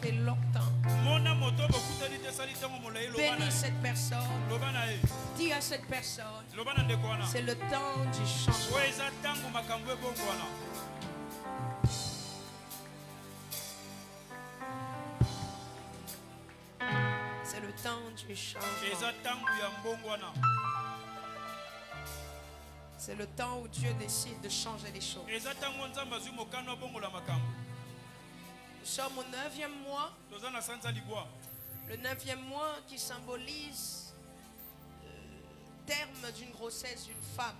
Et longtemps. Bénis cette personne. Dis à cette personne, c'est le temps du changement. C'est le temps du changement. C'est le temps où Dieu décide de changer les choses. Nous sommes au 9e mois. Le 9e mois qui symbolise le terme d'une grossesse d'une femme.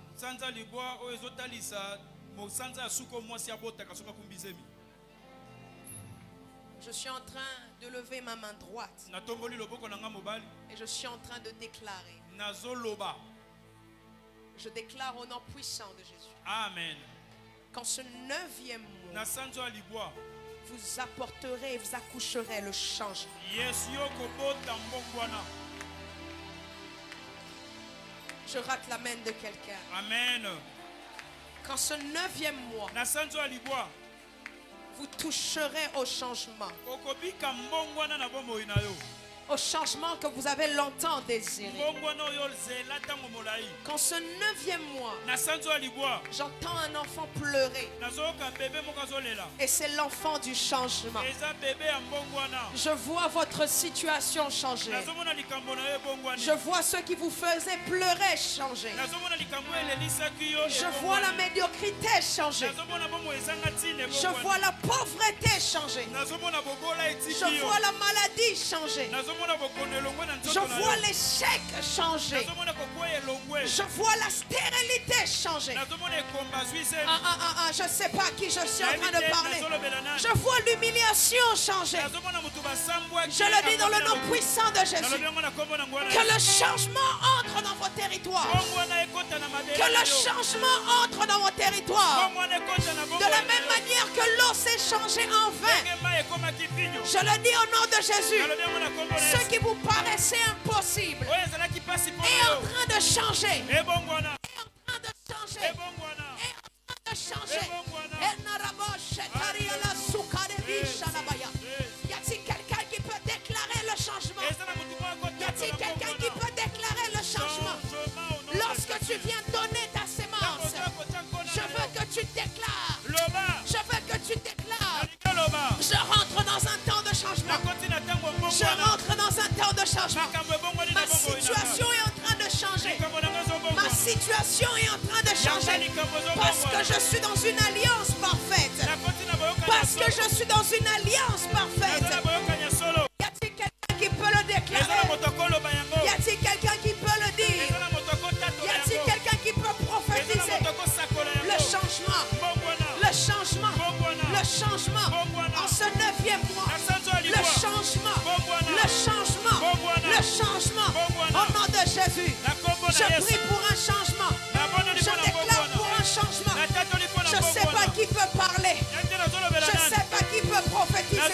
Je suis en train de lever ma main droite. Et je suis en train de déclarer. Je déclare au nom puissant de Jésus. Amen. Qu'en ce 9e mois, vous apporterez et vous accoucherez le changement. Je rate la main de quelqu'un. Amen. Qu'en ce 9e mois, vous toucherez au changement. Au changement que vous avez longtemps désiré. Qu'en ce 9e mois, j'entends un enfant pleurer. Et c'est l'enfant du changement. Je vois votre situation changer. Je vois ceux qui vous faisaient pleurer changer. Je vois la médiocrité changer. Je vois la pauvreté changer. Je vois la maladie changer. Je vois l'échec changer. Je vois la stérilité changer. Je ne sais pas à qui je suis en train de parler. Je vois l'humiliation changer. Je le dis dans le nom puissant de Jésus. Que le changement entre dans vos territoires. Que le changement entre dans vos territoires. De la même manière que l'eau s'est changée en vin. Je le dis au nom de Jésus. Ce qui vous paraissait impossible est en train de changer. Est en train de changer. Est en train de changer. Y a-t-il quelqu'un qui peut déclarer le changement? Y a-t-il quelqu'un qui peut déclarer le changement? Lorsque tu viens donner ta sémence, je veux que tu déclares. Je veux que tu déclares. Je rentre dans un temps de changement. Je rentre dans un temps de changement. Ma situation est en train de changer. Ma situation est en train de changer. Parce que je suis dans une alliance parfaite. Parce que je suis dans une alliance parfaite. Y a-t-il quelqu'un qui peut le déclarer? Y a-t-il quelqu'un qui peut le dire? Y a-t-il quelqu'un qui peut prophétiser? Le changement. Le changement. Le changement. En ce 9e mois. Le changement. Le changement. Le changement. Au nom de Jésus. Je prie pour un changement. Je déclare pour un changement. Je ne sais pas qui peut parler. Je ne sais pas qui peut prophétiser.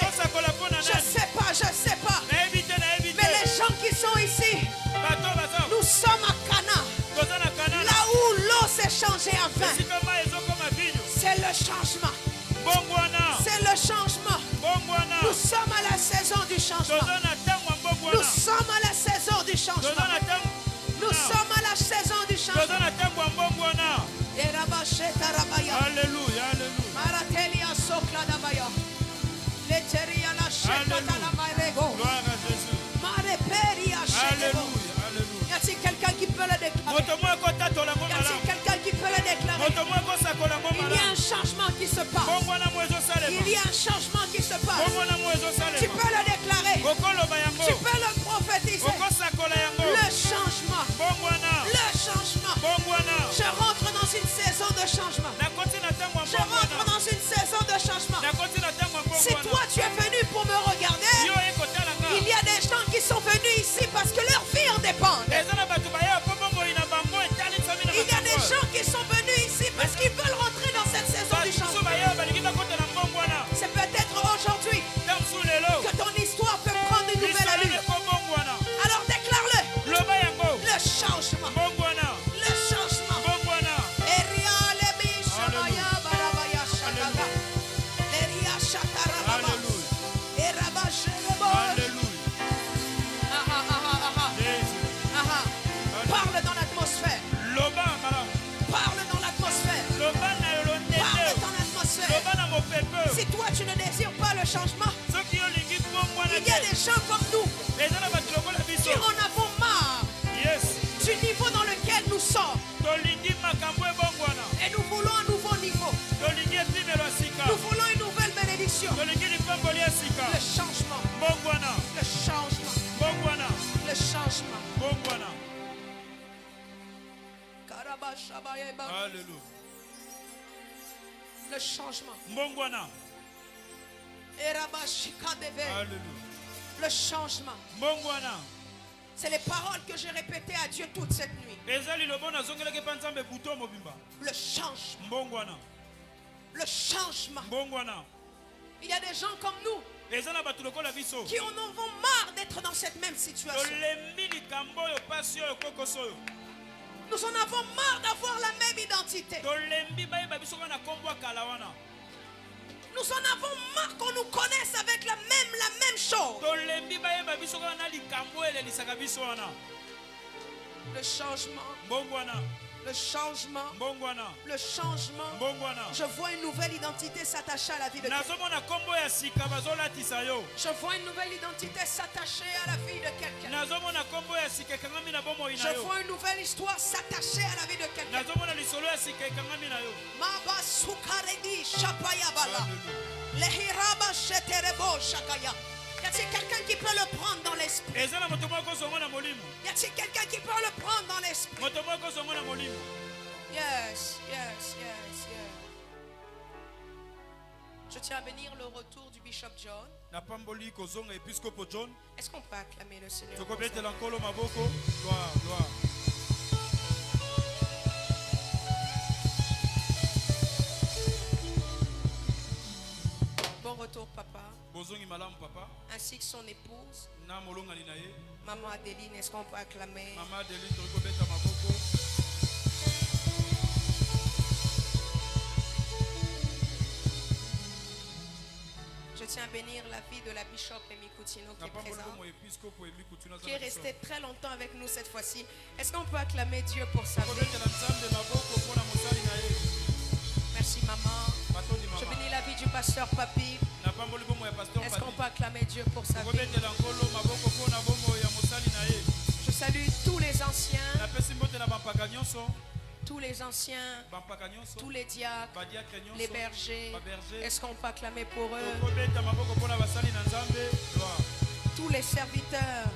Je ne sais pas. Mais les gens qui sont ici, nous sommes à Cana. Là où l'eau s'est changée en vin. C'est le changement. C'est le changement. Nous sommes à la saison du changement. Nous sommes à la saison du changement. Nous sommes à la saison du changement. Alléluia, Maratelia sokla dabaya. Leteria la shekata la mairego. gloire à Jésus. Mareperia shekego. Alléluia. Y a-t-il quelqu'un qui peut le déclarer? Y a-t-il quelqu'un qui peut le déclarer? Il y a un changement qui se passe. Il y a un changement qui se passe. Tu peux le déclarer. Tu peux le prophétiser. Le changement. Le changement. Je rentre dans une saison de changement. Je rentre dans une saison de changement. Si toi tu es venu pour me regarder, il y a des gens qui sont venus ici parce que leur vie en dépend. Il y a des gens qui sont venus ici parce qu'ils veulent rentrer dans cette saison du changement. C'est peut-être aujourd'hui Il y a des gens comme nous qui en avons marre du niveau dans lequel nous sommes. Et nous voulons un nouveau niveau. Nous voulons une nouvelle bénédiction. Le changement. Le changement. Le changement. Alléluia. Le changement. Alléluia. Le changement. C'est les paroles que j'ai répétées à Dieu toute cette nuit. Le changement. Le changement. Il y a des gens comme nous qui en ont marre d'être dans cette même situation. Nous en avons marre d'avoir la même identité. Nous en avons marre qu'on nous connaisse avec la même chose. Le changement. Le changement. Le changement. Je vois une nouvelle identité s'attacher à la vie de quelqu'un. Je vois une nouvelle identité s'attacher à la vie de quelqu'un. Je vois une nouvelle histoire s'attacher à la vie de quelqu'un. Maba Sukaredi Shapayabala. Lehiraba Sheterebo Shakaya. Y a-t-il quelqu'un qui peut le prendre dans l'esprit? Y a-t-il quelqu'un qui peut le prendre dans l'esprit? Yes. Je tiens à bénir le retour du Bishop John. Est-ce qu'on peut acclamer le Seigneur? Bon retour, papa. Ainsi que son épouse, Maman Adeline. Est-ce qu'on peut acclamer? Je tiens à bénir la vie de la Bishop Amy Coutinho qui est présente, qui est restée très longtemps avec nous cette fois-ci. Est-ce qu'on peut acclamer Dieu pour sa vie? Merci maman. Je bénis la vie du pasteur Papi. Est-ce qu'on peut acclamer Dieu pour sa vie? Je salue tous les anciens, tous les diacres, les bergers. Est-ce qu'on peut acclamer pour eux? Tous les serviteurs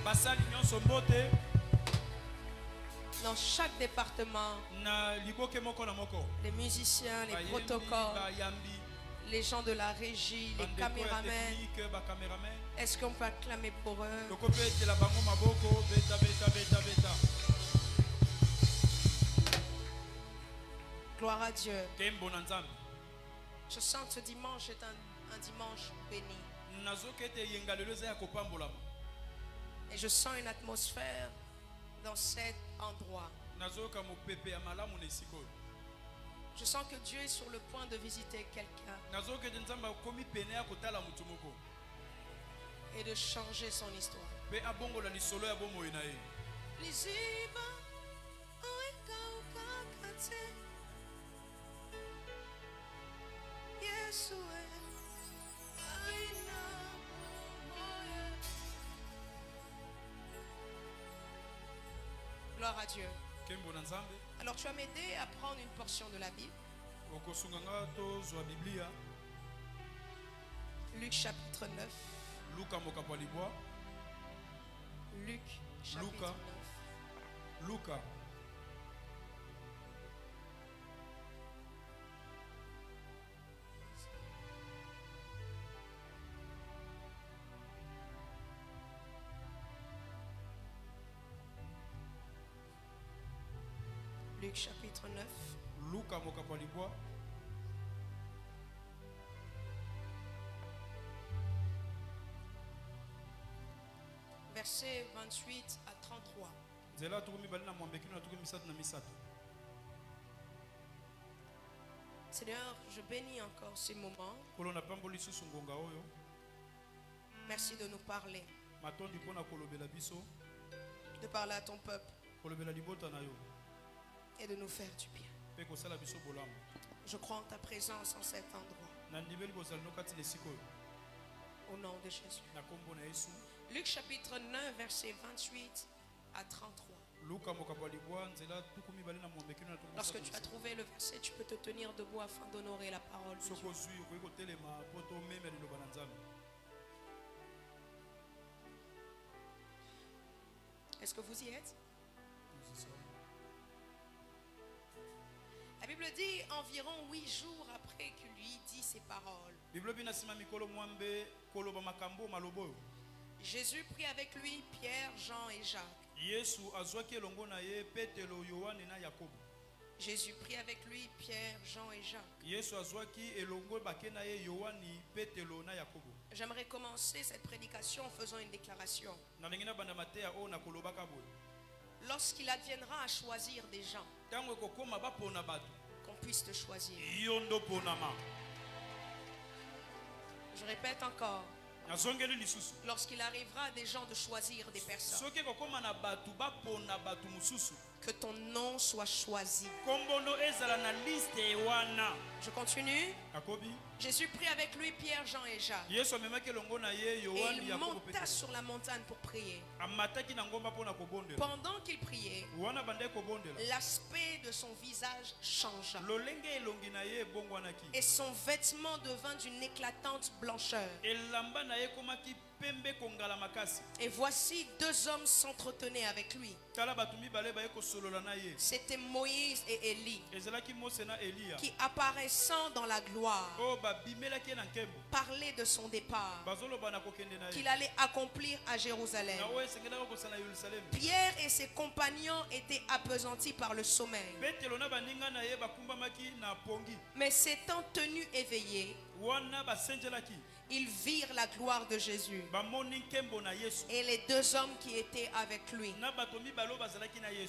dans chaque département, les musiciens, les protocoles, les gens de la régie, les caméramans. Est-ce qu'on peut acclamer pour eux? Gloire à Dieu. Je sens que ce dimanche est un dimanche béni. Et je sens une atmosphère dans cet endroit. Je sens que Dieu est sur le point de visiter quelqu'un et de changer son histoire. Gloire à Dieu. Alors tu vas m'aider à prendre une portion de la Bible. Luc chapitre 9. Luc chapitre 9. Luc chapitre 9. Versets 28 à 33. Seigneur, je bénis encore ces moments. Merci de nous parler. De parler à ton peuple. Et de nous faire du bien. Je crois en ta présence en cet endroit. Au nom de Jésus. Luc chapitre 9, verset 28 à 33. Lorsque tu as trouvé le verset, tu peux te tenir debout afin d'honorer la parole de Dieu. Est-ce que vous y êtes? La Bible dit environ 8 jours après qu'il lui dit ces paroles. Jésus prit avec lui Pierre, Jean et Jacques. Jésus prit avec lui Pierre, Jean et Jacques. J'aimerais commencer cette prédication en faisant une déclaration. Lorsqu'il adviendra à choisir des gens, qu'on puisse te choisir. Je répète encore. Lorsqu'il arrivera à des gens de choisir des personnes, que ton nom soit choisi. Je continue. Jésus prit avec lui Pierre, Jean et Jacques. Et il monta sur la montagne pour prier. Pendant qu'il priait, l'aspect de son visage changea. Et son vêtement devint d'une éclatante blancheur. Et voici 2 hommes s'entretenaient avec lui. C'était Moïse et Élie, qui apparaissant dans la gloire parlaient de son départ, qu'il allait accomplir à Jérusalem. Pierre et ses compagnons étaient appesantis par le sommeil, mais s'étant tenus éveillés, ils virent la gloire de Jésus et les 2 hommes qui étaient avec lui.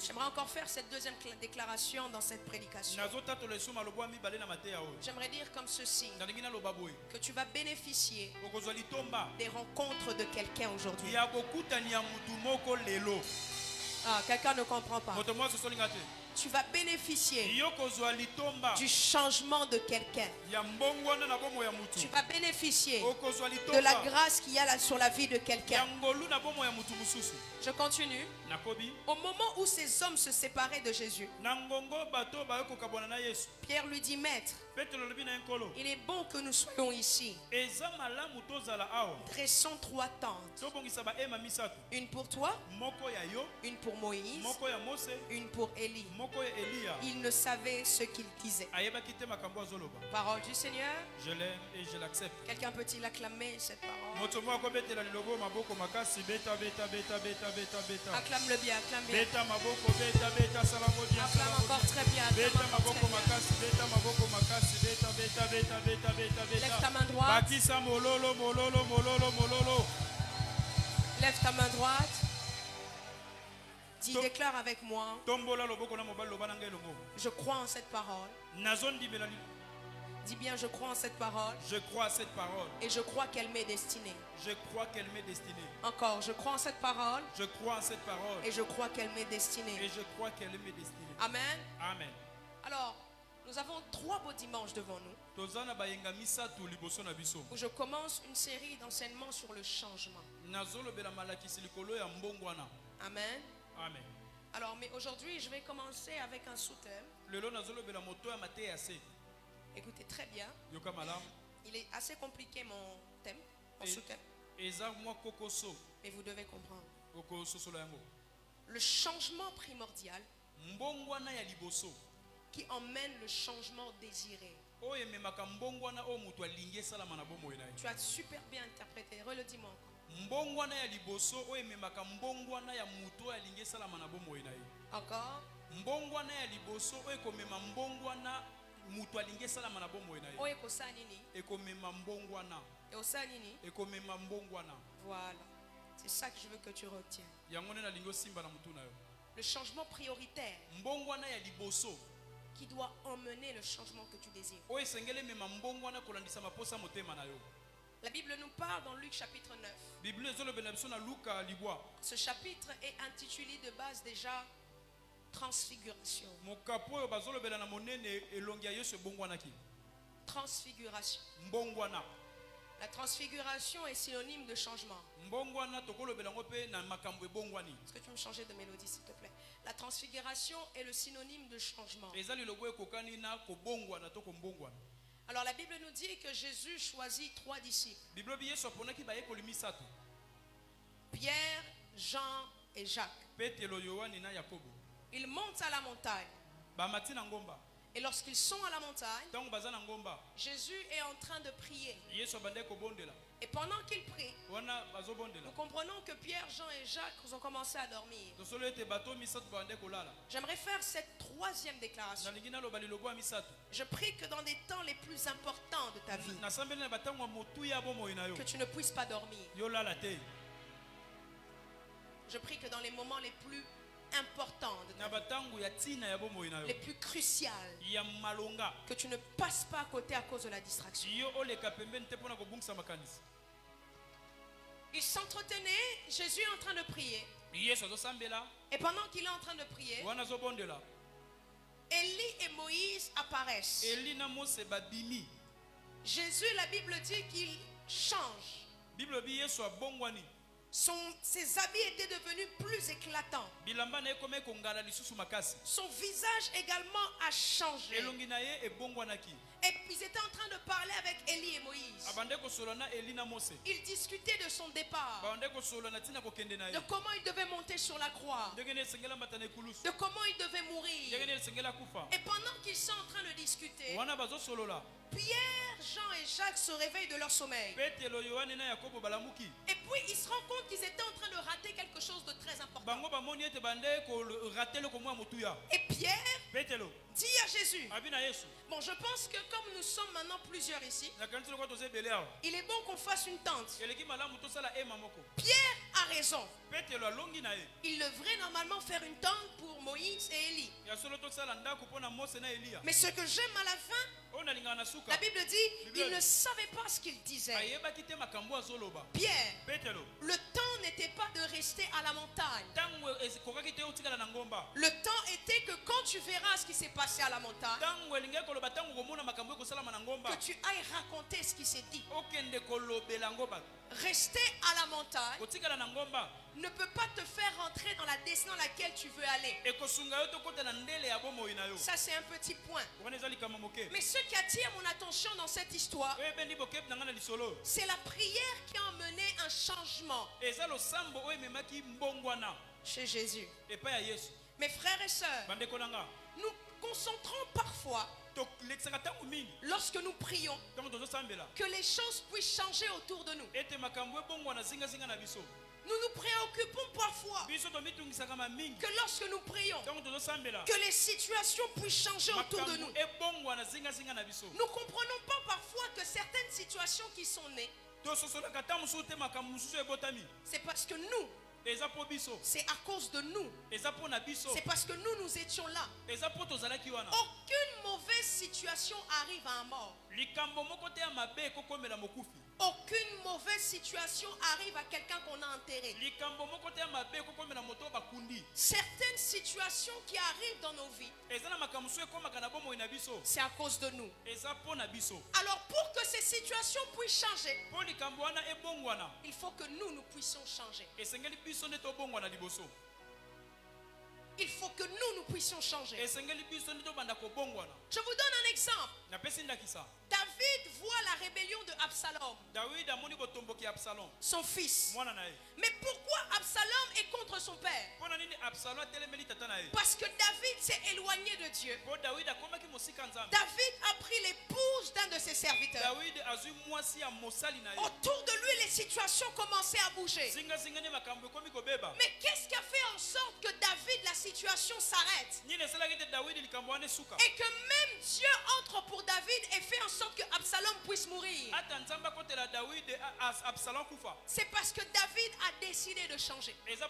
J'aimerais encore faire cette deuxième déclaration dans cette prédication. J'aimerais dire comme ceci, que tu vas bénéficier des rencontres de quelqu'un aujourd'hui. Ah, quelqu'un ne comprend pas. Tu vas bénéficier du changement de quelqu'un. Tu vas bénéficier de la grâce qu'il y a là sur la vie de quelqu'un. Je continue. Au moment où ces hommes se séparaient de Jésus, Pierre lui dit, Maître, il est bon que nous soyons ici. Dressons 3 tentes. Une pour toi, une pour Moïse, une pour Élie. Il ne savait ce qu'il disait. Parole du Seigneur. Je l'aime et je l'accepte. Quelqu'un peut-il acclamer cette parole? Acclame-le bien, acclame bien. Acclame encore très bien. Lève ta main droite. Lève ta main droite. Dis, déclare avec moi. Je crois en cette parole. Dis bien, je crois en cette parole. Je crois à cette parole. Et je crois qu'elle m'est destinée. Je crois qu'elle m'est destinée. Encore, je crois en cette parole. Je crois en cette parole. Et je crois qu'elle m'est destinée. Et je crois qu'elle m'est destinée. Amen. Amen. Alors, nous avons 3 beaux dimanches devant nous, où je commence une série d'enseignements sur le changement. Amen. Amen. Alors, mais aujourd'hui, je vais commencer avec un sous-thème. Écoutez très bien. Il est assez compliqué mon thème, mon sous-thème. Mais vous devez comprendre. Le changement primordial qui emmène le changement désiré. Tu as super bien interprété. Redis-moi encore. Encore. Voilà. C'est ça que je veux que tu retiennes. Le changement prioritaire qui doit emmener le changement que tu désires. La Bible nous parle dans Luc chapitre 9. Ce chapitre est intitulé de base déjà Transfiguration. Transfiguration. La transfiguration est synonyme de changement. Est-ce que tu veux me changer de mélodie, s'il te plaît? La transfiguration est le synonyme de changement. Alors la Bible nous dit que Jésus choisit 3 disciples. Pierre, Jean et Jacques. Ils montent à la montagne. Et lorsqu'ils sont à la montagne, Jésus est en train de prier. Et pendant qu'il prie, nous comprenons que Pierre, Jean et Jacques ont commencé à dormir. J'aimerais faire cette 3e déclaration. Je prie que dans les temps les plus importants de ta vie, que tu ne puisses pas dormir. Je prie que dans les moments les plus importants de ta vie, les plus cruciales, que tu ne passes pas à côté à cause de la distraction. Il s'entretenait, Jésus est en train de prier. Et pendant qu'il est en train de prier, Élie et Moïse apparaissent. Jésus, la Bible dit qu'il change. Ses habits étaient devenus plus éclatants. Son visage également a changé. Et ils étaient en train de parler avec Élie et Moïse. Ils discutaient de son départ, de comment il devait monter sur la croix, de comment il devait mourir. Et pendant qu'ils sont en train de discuter, Pierre, Jean et Jacques se réveillent de leur sommeil. Et puis ils se rendent compte qu'ils étaient en train de rater quelque chose de très important. Et Pierre dit à Jésus, bon, je pense que comme nous sommes maintenant plusieurs ici, il est bon qu'on fasse une tente. Pierre a raison. Il devrait normalement faire une tente pour Moïse et Élie. Mais ce que j'aime à la fin, la Bible dit, il ne savait pas ce qu'il disait. Pierre, le temps n'était pas de rester à la montagne. Le temps était que quand tu verras ce qui s'est passé à la montagne, que tu ailles raconter ce qui s'est dit. Rester à la montagne ne peut pas te faire rentrer dans la destinée dans laquelle tu veux aller. Ça, c'est un petit point. Mais ce qui attire mon attention dans cette histoire, c'est la prière qui a emmené un changement chez Jésus. Mes frères et sœurs, nous concentrons parfois, lorsque nous prions, que les choses puissent changer autour de nous. Nous nous préoccupons parfois que lorsque nous prions, que les situations puissent changer autour de nous. Nous ne comprenons pas parfois que certaines situations qui sont nées, c'est parce que nous, c'est à cause de nous, c'est parce que nous étions là. Aucune mauvaise situation arrive à un mort. Aucune mauvaise situation arrive à quelqu'un qu'on a enterré. Certaines situations qui arrivent dans nos vies, c'est à cause de nous. Alors pour que ces situations puissent changer, il faut que nous puissions changer. Il faut que nous puissions changer. Je vous donne un exemple. David voit la rébellion de Absalom, son fils. Mais pourquoi Absalom est contre son père? Parce que David s'est éloigné de Dieu. David a pris l'épouse d'un de ses serviteurs. Autour de lui, les situations commençaient à bouger. Mais qu'est-ce qui a fait en sorte que David, la situation s'arrête? Et que même Dieu entre pour David et fait en sorte que Absalom puisse mourir. C'est parce que David a décidé de changer. Il n'est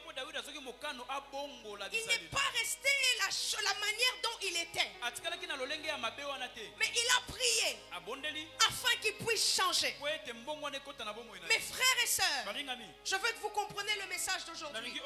pas resté la manière dont il était. Mais il a prié afin qu'il puisse changer. Mes frères et sœurs, je veux que vous compreniez le message d'aujourd'hui.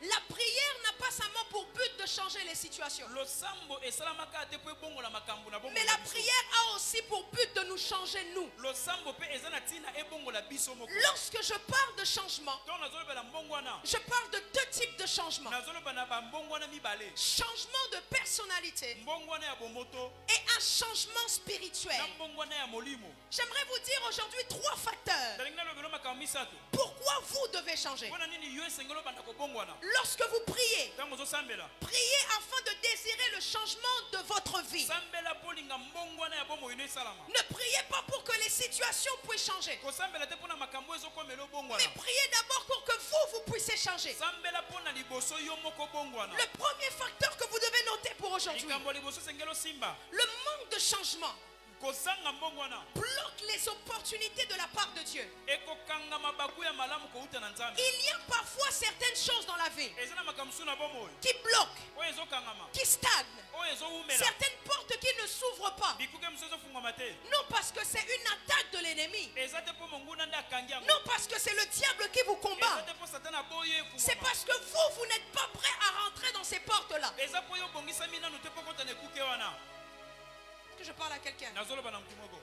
La prière n'a pas seulement pour but de changer les situations. Losambo esalamaka te po ebongola makambo na bongo. Mais la prière a aussi pour but de nous changer nous. Losambo pe ezana tina ebongola biso moko. Lorsque je parle de changement, Ton nazoloba na mbongwana. je parle de deux types de changements. Nazoloba na ba mbongwana mibale. Changement de personnalité Mbongwana ya bomoto. et un changement spirituel. Na mbongwana ya molimo. J'aimerais vous dire aujourd'hui trois facteurs. Dalingna lobelo makambo misato. Pourquoi vous devez changer? Pona nini yo esengelo banda ko bongwana. Lorsque vous priez, Tango zo sambela. priez afin de désirer le changement de votre vie. Sambela polinga mbongwana ya bomo ine salama. Ne priez pas pour que les situations puissent changer. Ko sambela te pona makambo ezo komelo Mais bongwana. priez d'abord pour que vous puissiez changer. Sambela pona liboso yo moko bongwana. Le premier facteur que vous devez noter pour aujourd'hui, Likambo liboso sengelo simba. le manque de changement Kozanga mbongwana. bloque les opportunités de la part de Dieu. Ekokanga mabaku ya malamu ko uta na nzambe. Il y a parfois certaines choses dans la vie Ezana makamsu na bomo. qui bloquent, O ezo kangama. qui stagnent. O ezo umela. Certaines portes qui ne s'ouvrent pas. Bikuke msozo fungama te. Non parce que c'est une attaque de l'ennemi. Ezate po monguna nda kangia. Non parce que c'est le diable qui vous combat. Ezate po satana boye fungama. C'est parce que vous n'êtes pas prêt à rentrer dans ces portes-là. Eza po yo bongisa mina no te po kota ne kuke wana. Est-ce que je parle à quelqu'un? Nazolo bana mtu moko.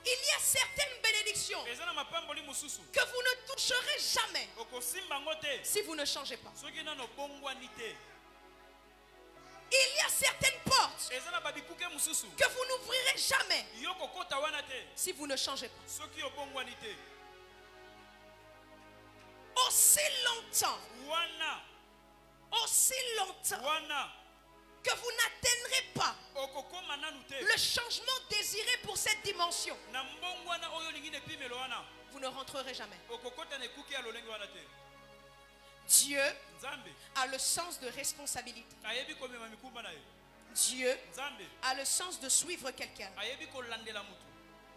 Il y a certaines bénédictions Ezana mapambo li mususu. que vous ne toucherez jamais Okosimba ngote. si vous ne changez pas. Soki nano bongwani te. Il y a certaines portes Ezana babikuke mususu. que vous n'ouvrirez jamais Yoko kota wana te. si vous ne changez pas. Soki obongwani te. Aussi longtemps Wana. que vous n'atteindrez pas Okokoma nanu te. le changement désiré pour cette dimension, Na mbongwana oyo lingine pimelo wana. vous ne rentrerez jamais. Okokota ne kuke ya lolenge wana te. Dieu Nzambe. a le sens de responsabilité. Ayebi komema mikumba na ye. Dieu Nzambe. a le sens de suivre quelqu'un. Ayebi kolandela mutu.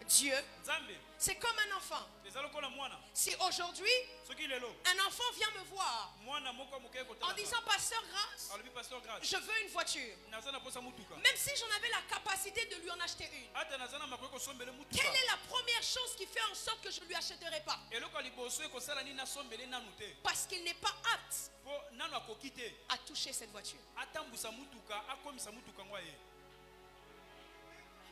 Dieu, Nzambe. c'est comme un enfant. Ezalo kola mwana. Si aujourd'hui, Soki lelo. un enfant vient me voir Mwana moko moke kota. en disant, Pasteur Grâce, Alobi pasteur grâce. je veux une voiture. Nazana posa mutuka. Même si j'en avais la capacité de lui en acheter une, Ata nazana makoyeko sombele mutuka. quelle est la première chose qui fait en sorte que je ne lui achèterai pas? Eloko liboso ekosala nini na sombele nanu te. Parce qu'il n'est pas apte Po nanu akoki te. à toucher cette voiture. Atambusa mutuka, akomisa mutuka ngwa ye.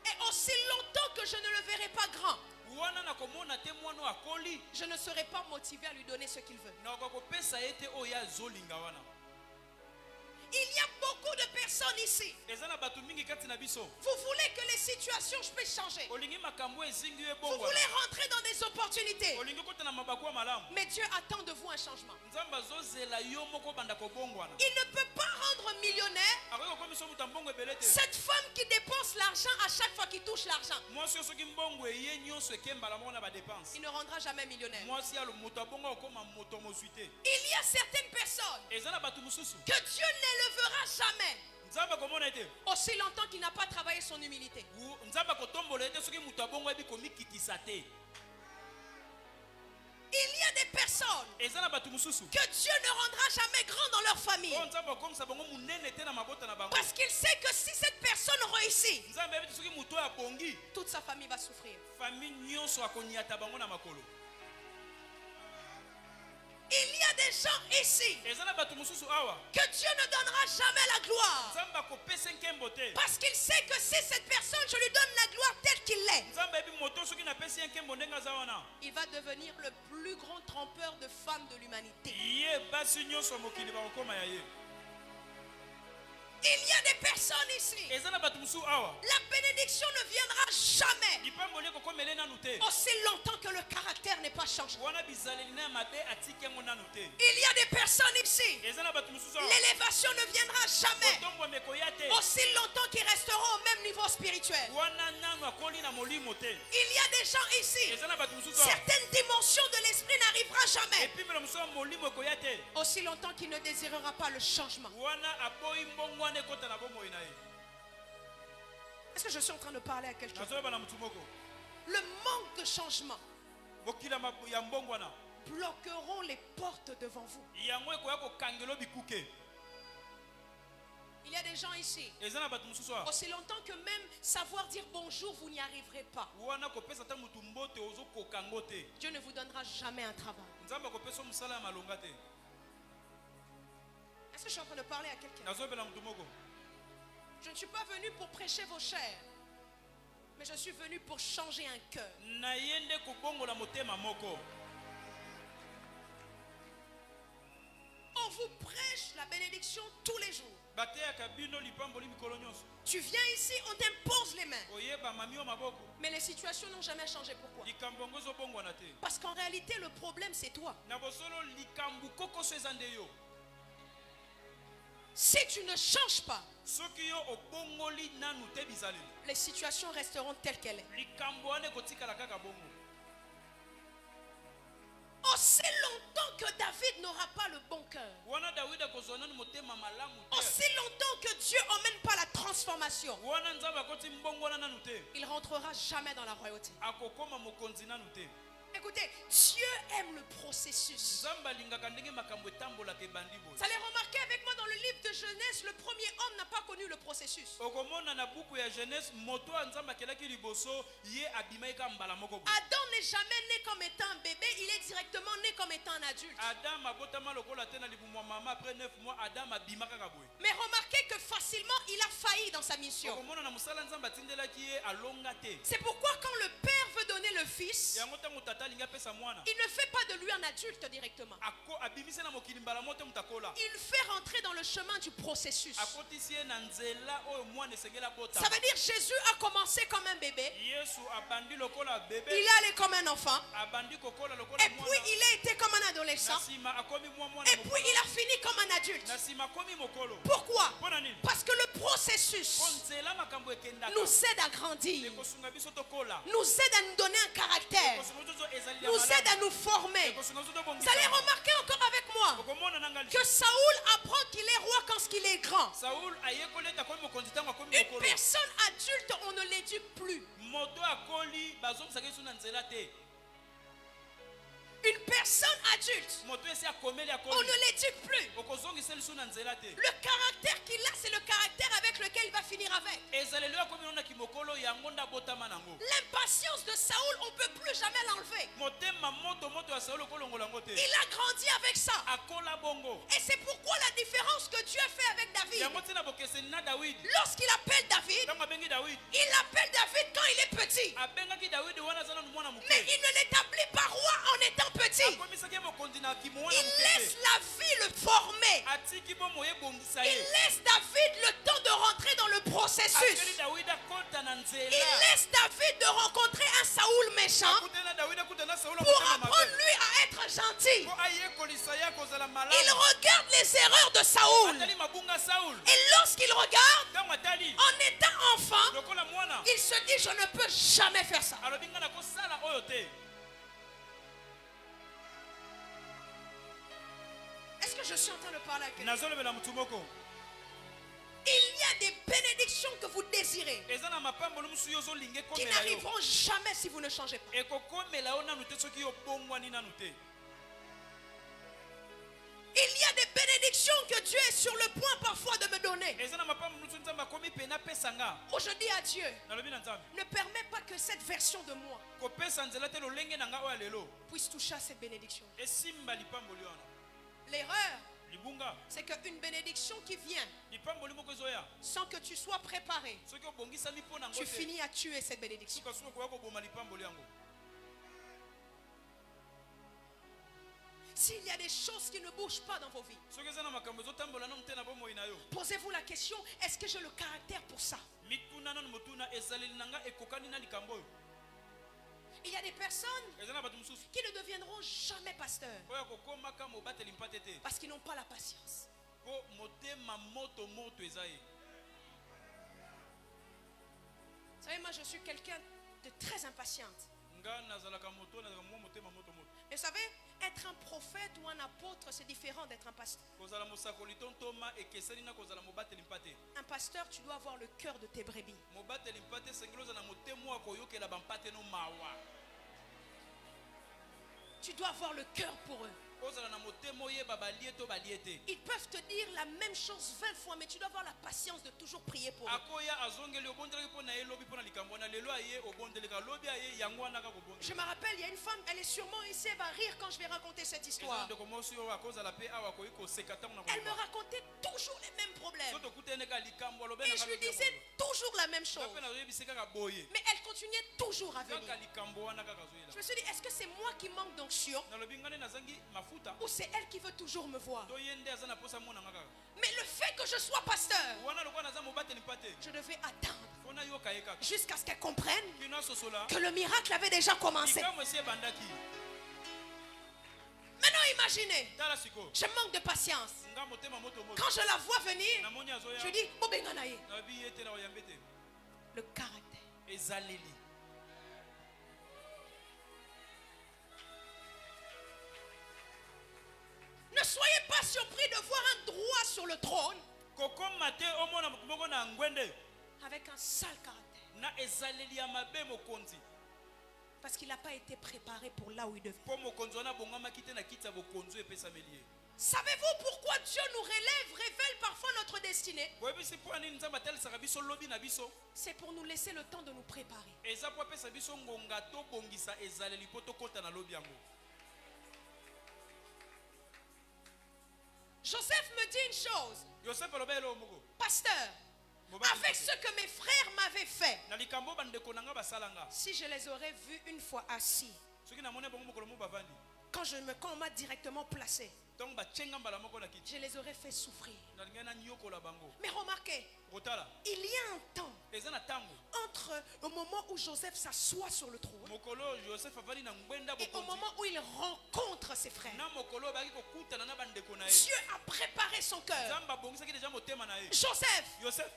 Et aussi longtemps que je ne le verrai pas grand, Wana na komona te mwana akoli. je ne serai pas motivé à lui donner ce qu'il veut. Na okopesa ete oya zolinga wana. Il y a beaucoup de personnes ici. Ezana batu mingi kati na biso. Vous voulez que les situations puissent changer. Olingi makambo ezingi Vous ebongo. voulez rentrer dans des opportunités. Olingi kota na mabaku ya malamu. Mais Dieu attend de vous un changement. Nzambe azozela yo moko banda kobongwana. Il ne peut pas rendre millionnaire Akoki kokomisa mutu mbongo ebele te. cette femme qui dépense l'argent à chaque fois qu'il touche l'argent. Mwasi yo soki mbongo eye nyonso ekembala moko na badepense. Il ne rendra jamais millionnaire. Mwasi ya moto abongo okoma moto mozwi te. Il y a certaines personnes Eza na batu mosusu. que Dieu n'élevera jamais Nzambe akomona ete. aussi longtemps qu'il n'a pas travaillé son humilité. Nzambe akotombola ete soki moto abongo ebi komikitisa te. Il y a des personnes Eza na batu mosusu. que Dieu ne rendra jamais grand dans leur famille. O Nzambe akomisa bango munene te na mabota na bango. Parce qu'il sait que si cette personne réussit, Nzambe ebi soki moto abongi, toute sa famille va souffrir. famille nyonso akoniata bango na makolo. Il y a des gens ici Eza na batu mosusu awa. que Dieu ne donnera jamais la gloire. Nzambe akopesa nkembo te. Parce qu'il sait que si cette personne, je lui donne la gloire telle qu'il est, Nzambe ebi moto soki napesi nkembo ndenge aza wana. il va devenir le plus grand trompeur de femmes de l'humanité. Ye basi nyonso mokili bakokoma ya ye. Il y a des personnes ici. Eza na batu mosusu awa. La bénédiction ne viendra jamais Lipambo leko komele nanu te. aussi longtemps que le caractère n'est pas changé. Wana bizaleli na mabe atiki yango nanu te. Il y a des personnes ici. Eza na batu mosusu awa. L'élévation ne viendra jamais Otombo mekoya te. aussi longtemps qu'ils resteront au même niveau spirituel. Wana nanu akoli na molimo te. Il y a des gens ici. Eza na batu mosusu awa. Certaines dimensions de l'esprit n'arrivera jamais Epimelo mosusu molimo ekoya te. aussi longtemps qu'il ne désirera pas le changement. Wana aboyi mbongo wana ekota na bomoi na ye. Est-ce que je suis en train de parler à quelqu'un? Nazoyeba na mutu moko. Le manque de changement Bokila ya mbongo wana. bloqueront les portes devant vous. Yango ekoya kokangelo bikuke. Il y a des gens ici. Eza na batu mosusu awa. Aussi longtemps que même savoir dire bonjour, vous n'y arriverez pas. Wana kopesa ta mutu mbote ozokoka ngo te. Dieu ne vous donnera jamais un travail. Nzambe akopesa mosala ya malonga te. Est-ce que je suis en train de parler à quelqu'un? Je ne suis pas venu pour prêcher vos chairs, mais je suis venu pour changer un cœur. On vous prêche la bénédiction tous les jours. Tu viens ici, on t'impose les mains. Mais les situations n'ont jamais changé. Pourquoi? Parce qu'en réalité, le problème, c'est toi. Si tu ne changes pas, les situations resteront telles qu'elles sont. Aussi longtemps que David n'aura pas le bon cœur, aussi longtemps que Dieu n'emmène pas la transformation, il ne rentrera jamais dans la royauté. Écoutez, Dieu aime le processus. Vous allez remarquer avec moi dans le livre de Genèse, le premier homme n'a pas connu le processus. Adam n'est jamais né comme étant un bébé, il est directement né comme étant un adulte. Mais remarquez que facilement il a failli dans sa mission. C'est pourquoi quand le père veut donner le fils, il ne fait pas de lui un adulte directement. Il fait rentrer dans le chemin du processus. Ça veut dire Jésus a commencé comme un bébé. Il est allé comme un enfant. Et puis il a été comme un adolescent. Et puis il a fini comme un adulte. Pourquoi? Parce que le processus nous aide à grandir, nous aide à nous donner un caractère, nous aide à nous former. Vous allez remarquer encore avec moi que Saoul apprend qu'il est roi quand il est grand. Une personne adulte, on ne l'éduque plus. Une personne adulte, on ne l'éduque plus. Le caractère qu'il a, c'est le caractère avec lequel il va finir avec. L'impatience de Saoul, on ne peut plus jamais l'enlever. Il a grandi avec ça. Et c'est pourquoi la différence que Dieu fait avec David. Lorsqu'il appelle David, il appelle David quand il est petit. Mais il ne l'établit pas roi en étant petit. Il laisse la vie le former. Il laisse David le temps de rentrer dans le processus. Il laisse David de rencontrer un Saoul méchant pour apprendre lui à être gentil. Il regarde les erreurs de Saoul. Et lorsqu'il regarde, en étant enfant, il se dit: je ne peux jamais faire ça. Est-ce que je suis en train de parler à quelqu'un? Il y a des bénédictions que vous désirez qui n'arriveront jamais si vous ne changez pas. Il y a des bénédictions que Dieu est sur le point parfois de me donner. Oh, je dis à Dieu, ne permets pas que cette version de moi puisse toucher à cette bénédiction. L'erreur, c'est qu'une bénédiction qui vient sans que tu sois préparé, tu finis à tuer cette bénédiction. S'il y a des choses qui ne bougent pas dans vos vies, posez-vous la question: est-ce que j'ai le caractère pour ça? Il y a des personnes qui ne deviendront jamais pasteurs parce qu'ils n'ont pas la patience. Vous savez, moi je suis quelqu'un de très impatiente. Et vous savez, être un prophète ou un apôtre, c'est différent d'être un pasteur. Un pasteur, tu dois avoir le cœur de tes brebis. Tu dois avoir le cœur pour eux. Ils peuvent te dire la même chose 20 fois, mais tu dois avoir la patience de toujours prier pour eux. Je me rappelle, il y a une femme, elle est sûrement ici, elle va rire quand je vais raconter cette histoire. Elle me racontait toujours les mêmes problèmes. Et je lui disais toujours la même chose. Mais elle continuait toujours à venir. Je me suis dit, est-ce que c'est moi qui manque d'onction ou c'est elle qui veut toujours me voir? Mais le fait que je sois pasteur, je devais attendre jusqu'à ce qu'elle comprenne que le miracle avait déjà commencé. Maintenant imaginez, je manque de patience. Quand je la vois venir, je dis, le caractère. Ne soyez pas surpris de voir un droit sur le trône avec un sale caractère. Parce qu'il n'a pas été préparé pour là où il devait. Savez-vous pourquoi Dieu nous révèle parfois notre destinée? C'est pour nous laisser le temps de nous préparer. Joseph me dit une chose. Pasteur, avec ce que mes frères m'avaient fait, si je les aurais vus une fois assis, quand on m'a directement placé, je les aurais fait souffrir. Mais remarquez, il y a un temps entre le moment où Joseph s'assoit sur le trône et au moment où il rencontre ses frères. Dieu a préparé son cœur. Joseph,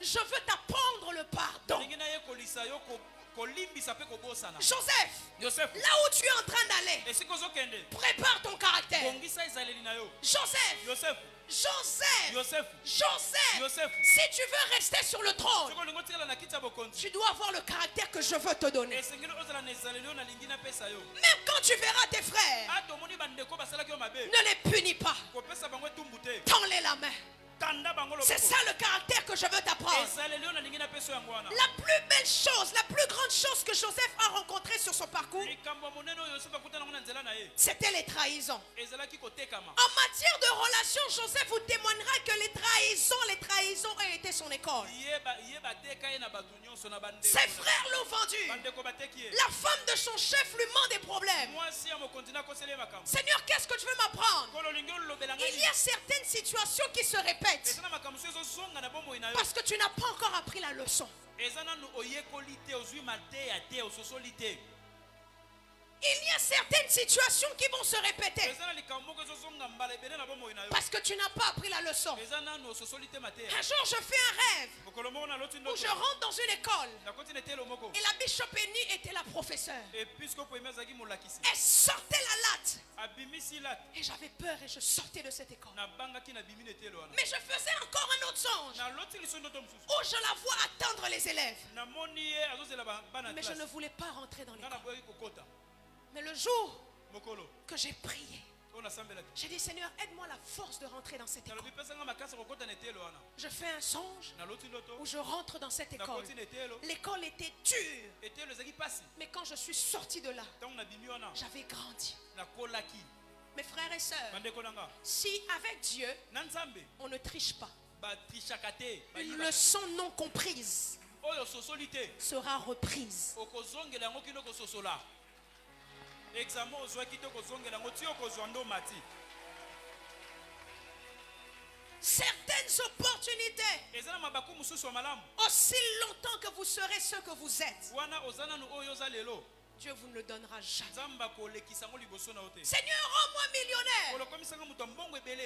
je veux t'apprendre le pardon. Joseph, là où tu es en train d'aller, prépare ton caractère. Joseph, si tu veux rester sur le trône, tu dois avoir le caractère que je veux te donner. Même quand tu verras tes frères, ne les punis pas. Tends-les la main. C'est ça le caractère que je veux t'apprendre. La plus belle chose, la plus grande chose que Joseph a rencontrée sur son parcours, c'était les trahisons. En matière de relations, Joseph vous témoignera que les trahisons ont été son école. Ses frères l'ont vendu. La femme de son chef lui ment des problèmes. Seigneur, qu'est-ce que tu veux m'apprendre? Il y a certaines situations qui se répètent parce que tu n'as pas encore appris la leçon. Il y a certaines situations qui vont se répéter parce que tu n'as pas appris la leçon. Un jour, je fais un rêve où je rentre dans une école et la Bishop Eni était la professeure. Elle sortait la latte et j'avais peur et je sortais de cette école. Mais je faisais encore un autre songe où je la vois attendre les élèves. Mais je ne voulais pas rentrer dans l'école. Mais le jour que j'ai prié, j'ai dit, Seigneur, aide-moi la force de rentrer dans cette école. Je fais un songe où je rentre dans cette école. L'école était dure. Mais quand je suis sorti de là, j'avais grandi. Mes frères et sœurs, si avec Dieu, on ne triche pas, une leçon non comprise sera reprise. Certaines opportunités, aussi longtemps que vous serez ce que vous êtes, Dieu vous ne le donnera jamais. Seigneur, rends-moi millionnaire.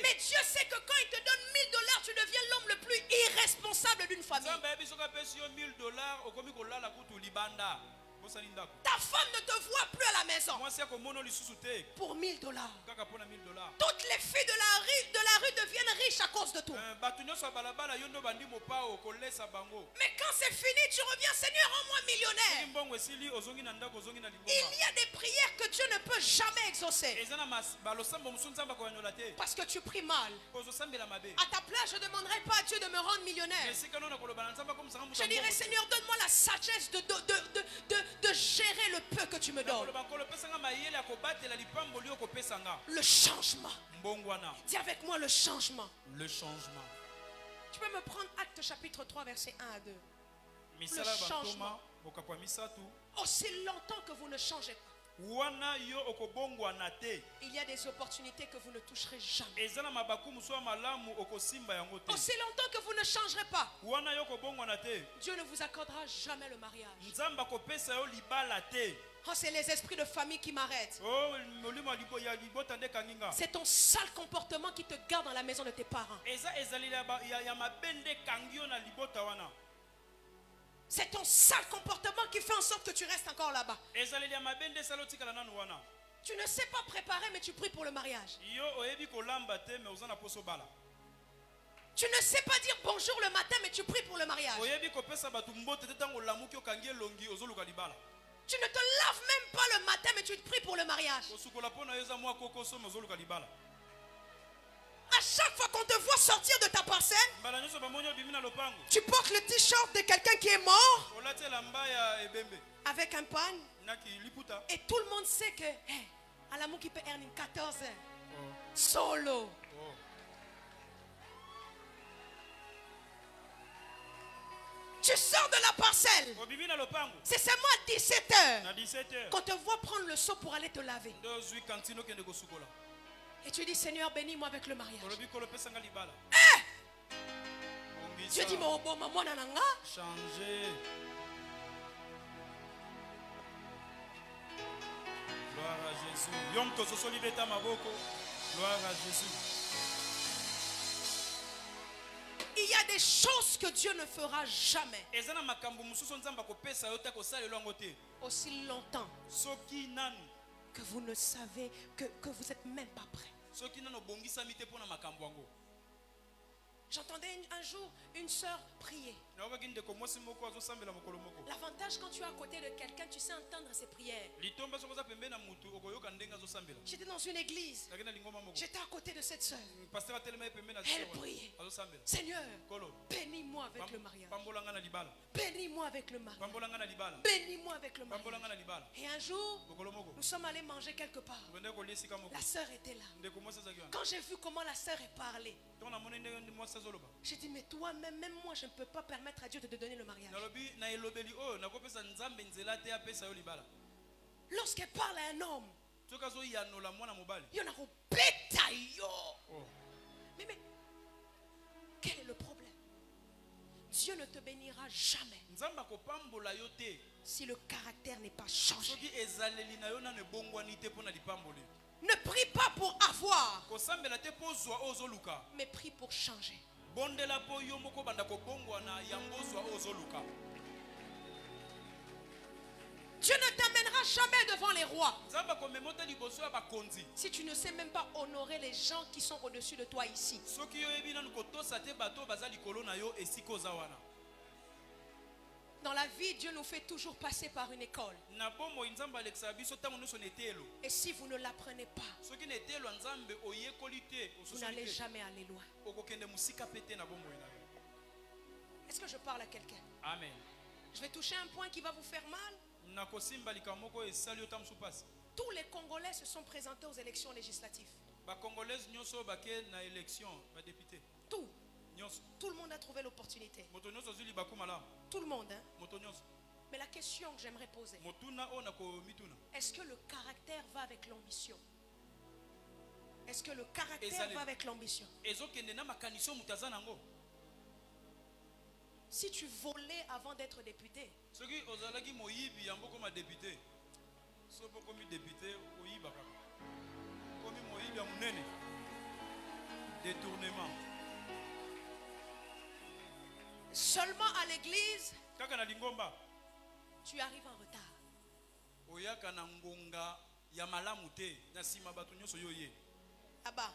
Mais Dieu sait que quand il te donne $1000, tu deviens l'homme le plus irresponsable d'une famille. Ta femme ne te voit plus à la maison pour $1000. Toutes les filles de la rue deviennent riches à cause de de toi. Mais quand c'est fini, tu reviens, Seigneur, rends-moi millionnaire. Il y a des prières que Dieu ne peut jamais exaucer. Parce que tu pries mal. À ta place, je ne demanderai pas à Dieu de me rendre millionnaire. Je dirais, Seigneur, donne-moi la sagesse de gérer le peu que tu me donnes. Le changement. Dis avec moi le changement. Le changement. Tu peux me prendre Actes chapitre 3 verset 1 à 2. Le changement. Aussi longtemps que vous ne changez pas, il y a des opportunités que vous ne toucherez jamais. Aussi longtemps que vous ne changerez pas, Dieu ne vous accordera jamais le mariage. Oh, c'est les esprits de famille qui m'arrêtent. C'est ton sale comportement qui te garde dans la maison de tes parents. C'est ton sale comportement qui fait en sorte que tu restes encore là-bas. Tu ne sais pas préparer, mais tu pries pour le mariage. Tu ne sais pas dire bonjour le matin, mais tu pries pour le mariage. Tu ne te laves même pas le matin, mais tu te pries pour le mariage. À chaque fois qu'on te voit sortir de ta parcelle, tu portes le t-shirt de quelqu'un qui est mort avec un panne. Et tout le monde sait que Alamou qui peut earning 14 ans. Solo. Tu sors de la parcelle. C'est seulement à 17h qu'on te voit prendre le seau pour aller te laver. Et tu dis, Seigneur, bénis-moi avec le mariage. Dieu dit, mon bon maman nananga. Changer. Gloire à Jésus. Yom to so libeta maboko. Gloire à Jésus. Il y a des choses que Dieu ne fera jamais. Aussi longtemps que vous ne savez que vous n'êtes même pas prêt. J'entendais un jour une sœur prier. L'avantage quand tu es à côté de quelqu'un, tu sais entendre ses prières. J'étais dans une église. J'étais à côté de cette sœur. Elle priait. Seigneur, bénis-moi avec le mariage. Bénis-moi avec le mariage. Bénis-moi avec le mariage. Et un jour, nous sommes allés manger quelque part. La sœur était là. Quand j'ai vu comment la sœur est parlée, j'ai dit, mais toi-même, même moi, je ne peux pas permettre à Dieu de te donner le mariage. Lorsqu'elle parle à un homme, il y en a au bétail. Mais quel est le problème? Dieu ne te bénira jamais si le caractère n'est pas changé. Ne prie pas pour avoir, mais prie pour changer. Dieu ne t'amènera jamais devant les rois si tu ne sais même pas honorer les gens qui sont au-dessus de toi ici. Dans la vie, Dieu nous fait toujours passer par une école. Et si vous ne l'apprenez pas, vous n'allez jamais aller loin. Est-ce que je parle à quelqu'un? Amen. Je vais toucher un point qui va vous faire mal. Tous les Congolais se sont présentés aux élections législatives. Tout. Tout le monde a trouvé l'opportunité. Tout le monde, hein? Mais la question que j'aimerais poser, est-ce que le caractère va avec l'ambition? Est-ce que le caractère va avec l'ambition? Si tu volais avant d'être député, détournement. Seulement à l'église, tu arrives en retard. Là-bas,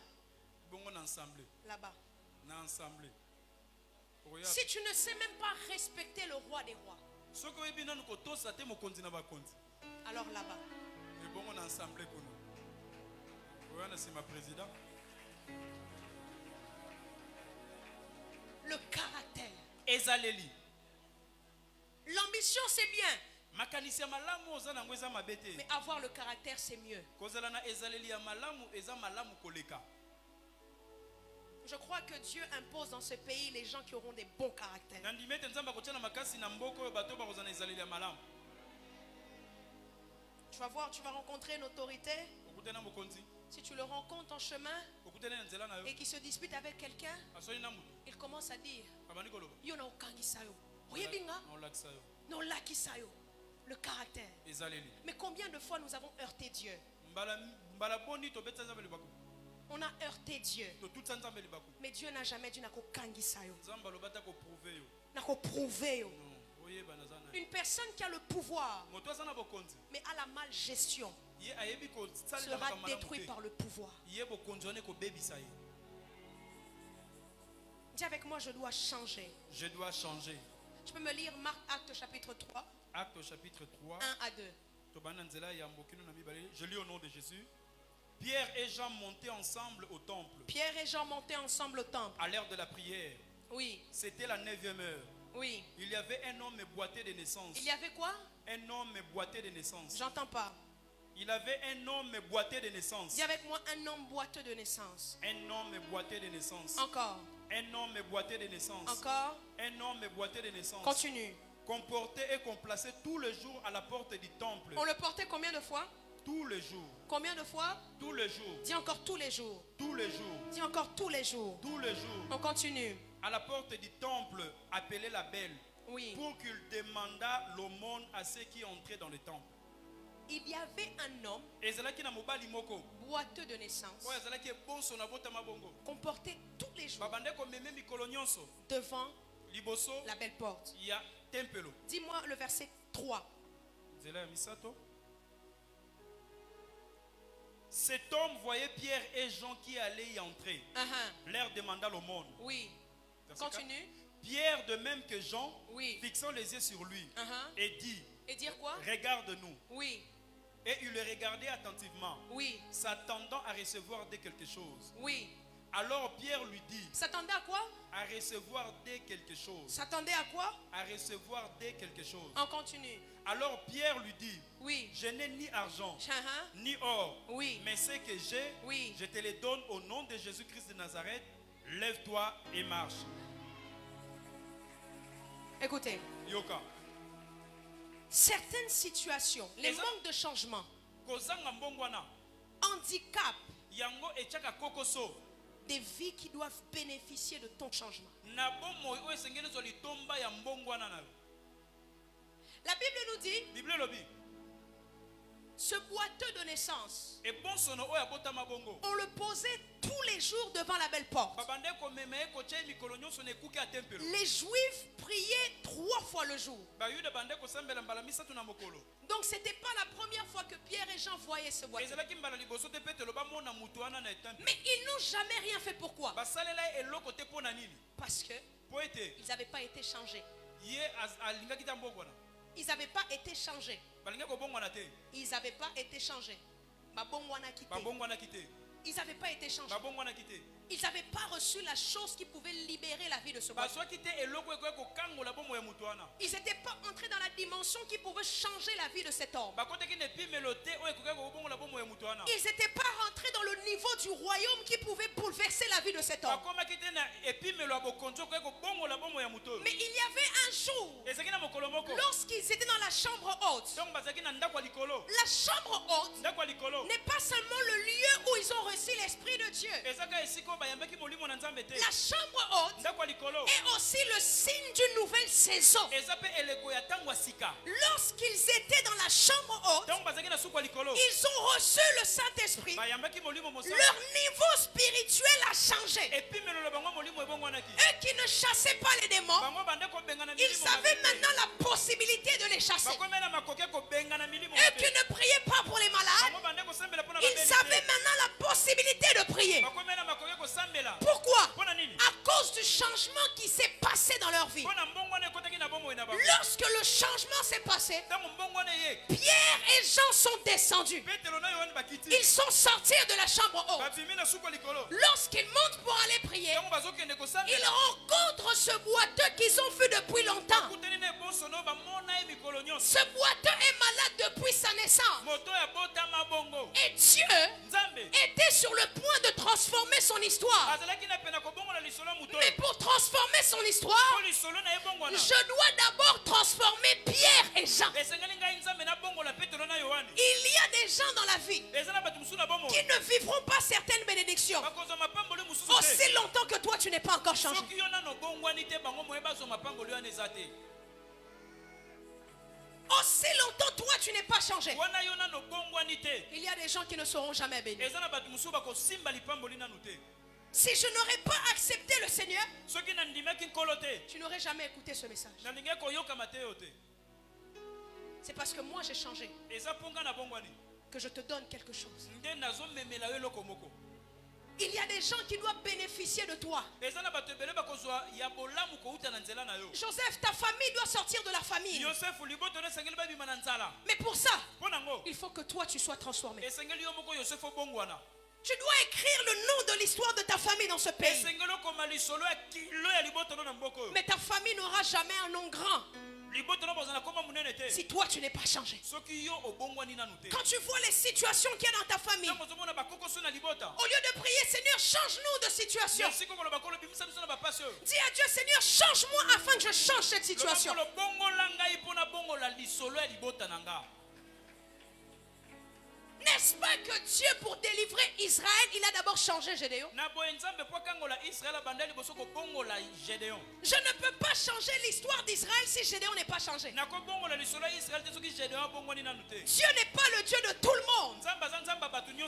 là-bas, na ensemble. Si tu ne sais même pas respecter le roi des rois, alors là-bas, le caractère. L'ambition c'est bien, mais avoir le caractère c'est mieux. Je crois que Dieu impose dans ce pays les gens qui auront des bons caractères. Tu vas voir, tu vas rencontrer une autorité. Si tu le rencontres en chemin et qu'il se dispute avec quelqu'un, il commence à dire le caractère. Mais combien de fois nous avons heurté Dieu? On a heurté Dieu. Mais Dieu n'a jamais dit une personne qui a le pouvoir mais a la malgestion sera détruite par le pouvoir. Dis avec moi, je dois changer. Je dois changer. Tu peux me lire Marc Acte chapitre 3. Acte chapitre 3. 1 à 2. Je lis au nom de Jésus. Pierre et Jean montaient ensemble au temple. Pierre et Jean montaient ensemble au temple. À l'heure de la prière. Oui. C'était la 9e heure. Oui. Il y avait un homme boiteux de naissance. Il y avait quoi? Un homme boiteux de naissance. J'entends pas. Il avait un homme boiteux de naissance. Dis avec moi, un homme boiteux de naissance. Un homme boiteux de naissance. Encore. Un homme boiteux de naissance. Encore. Un homme boiteux de naissance. Continue. Qu'on portait et qu'on plaçait tous les jours à la porte du temple. On le portait combien de fois? Tous les jours. Combien de fois? Tous les jours. Dis encore tous les jours. Tous les jours. Dis encore tous les jours. Tous les jours. On continue. À la porte du temple, appelé la Belle. Oui. Pour qu'il demandât l'aumône à ceux qui entraient dans le temple. Il y avait un homme boiteux de naissance qu'on portait tous les jours devant la belle porte. Dis-moi le verset 3. Cet homme voyait Pierre et Jean qui allaient y entrer. Leur demanda l'aumône. Oui. Continue. Pierre, de même que Jean, oui. fixant les yeux sur lui, et dit, et dire quoi? Regarde-nous. Oui. Et il le regardait attentivement, oui. S'attendant à recevoir de quelque chose. Oui. Alors Pierre lui dit, s'attendait à quoi? À recevoir de quelque chose. S'attendait à quoi? À recevoir de quelque chose. On continue. Alors Pierre lui dit, oui. Je n'ai ni argent, ni or, oui. mais ce que j'ai, oui. je te le donne au nom de Jésus-Christ de Nazareth. Lève-toi et marche. Écoutez. Yoka. Certaines situations, les manques de changement, handicap, des vies qui doivent bénéficier de ton changement. La Bible nous dit, ce boiteux de naissance, on le posait tous les jours devant la belle porte. Les Juifs priaient 3 fois le jour. Donc ce n'était pas la première fois que Pierre et Jean voyaient ce boiteux. Mais ils n'ont jamais rien fait. Pourquoi? Parce qu'ils n'avaient pas été changés. Ils n'avaient pas été changés. Ils n'avaient pas été changés. Ils n'avaient pas été changés. Ils n'avaient pas reçu la chose qui pouvait libérer la vie de ce boiteux. Ils n'étaient pas entrés dans la dimension qui pouvait changer la vie de cet homme. Ils n'étaient pas rentrés dans le niveau du royaume qui pouvait bouleverser la vie de cet homme. Mais il y avait un jour, lorsqu'ils étaient dans la chambre haute. La chambre haute n'est pas seulement le lieu où ils ont reçu l'Esprit de Dieu. La chambre haute est aussi le signe d'une nouvelle saison. Lorsqu'ils étaient dans la chambre haute, ils ont reçu le Saint-Esprit. Leur niveau spirituel a changé. Eux qui ne chassaient pas les démons, ils avaient maintenant la possibilité de les chasser. Eux qui ne priaient pas pour les malades, ils avaient maintenant la possibilité de prier. Pourquoi? À cause du changement qui s'est passé dans leur vie. Lorsque le changement s'est passé, Pierre et Jean sont descendus. Ils sont sortis de la chambre haute. Lorsqu'ils montent pour aller prier, ils rencontrent ce boiteux qu'ils ont vu depuis longtemps. Ce boiteux est malade depuis sa naissance. Et Dieu était sur le point de transformer son histoire. Mais pour transformer son histoire, je dois d'abord transformer Pierre et Jean. Il y a des gens dans la vie qui ne vivront pas certaines bénédictions aussi longtemps que toi tu n'es pas encore changé. Aussi longtemps toi tu n'es pas changé. Il y a des gens qui ne seront jamais bénis. Si je n'aurais pas accepté le Seigneur, tu n'aurais jamais écouté ce message. C'est parce que moi j'ai changé que je te donne quelque chose. Il y a des gens qui doivent bénéficier de toi. Joseph, ta famille doit sortir de la famille. Mais pour ça, il faut que toi tu sois transformé. Tu dois écrire le nom de l'histoire de ta famille dans ce pays. Mais ta famille n'aura jamais un nom grand si toi tu n'es pas changé. Quand tu vois les situations qu'il y a dans ta famille, au lieu de prier, Seigneur, change-nous de situation, dis à Dieu, Seigneur, change-moi afin que je change cette situation. N'est-ce pas que Dieu, pour délivrer Israël, il a d'abord changé Gédéon? Je ne peux pas changer l'histoire d'Israël si Gédéon n'est pas changé. Dieu n'est pas le Dieu de tout le monde.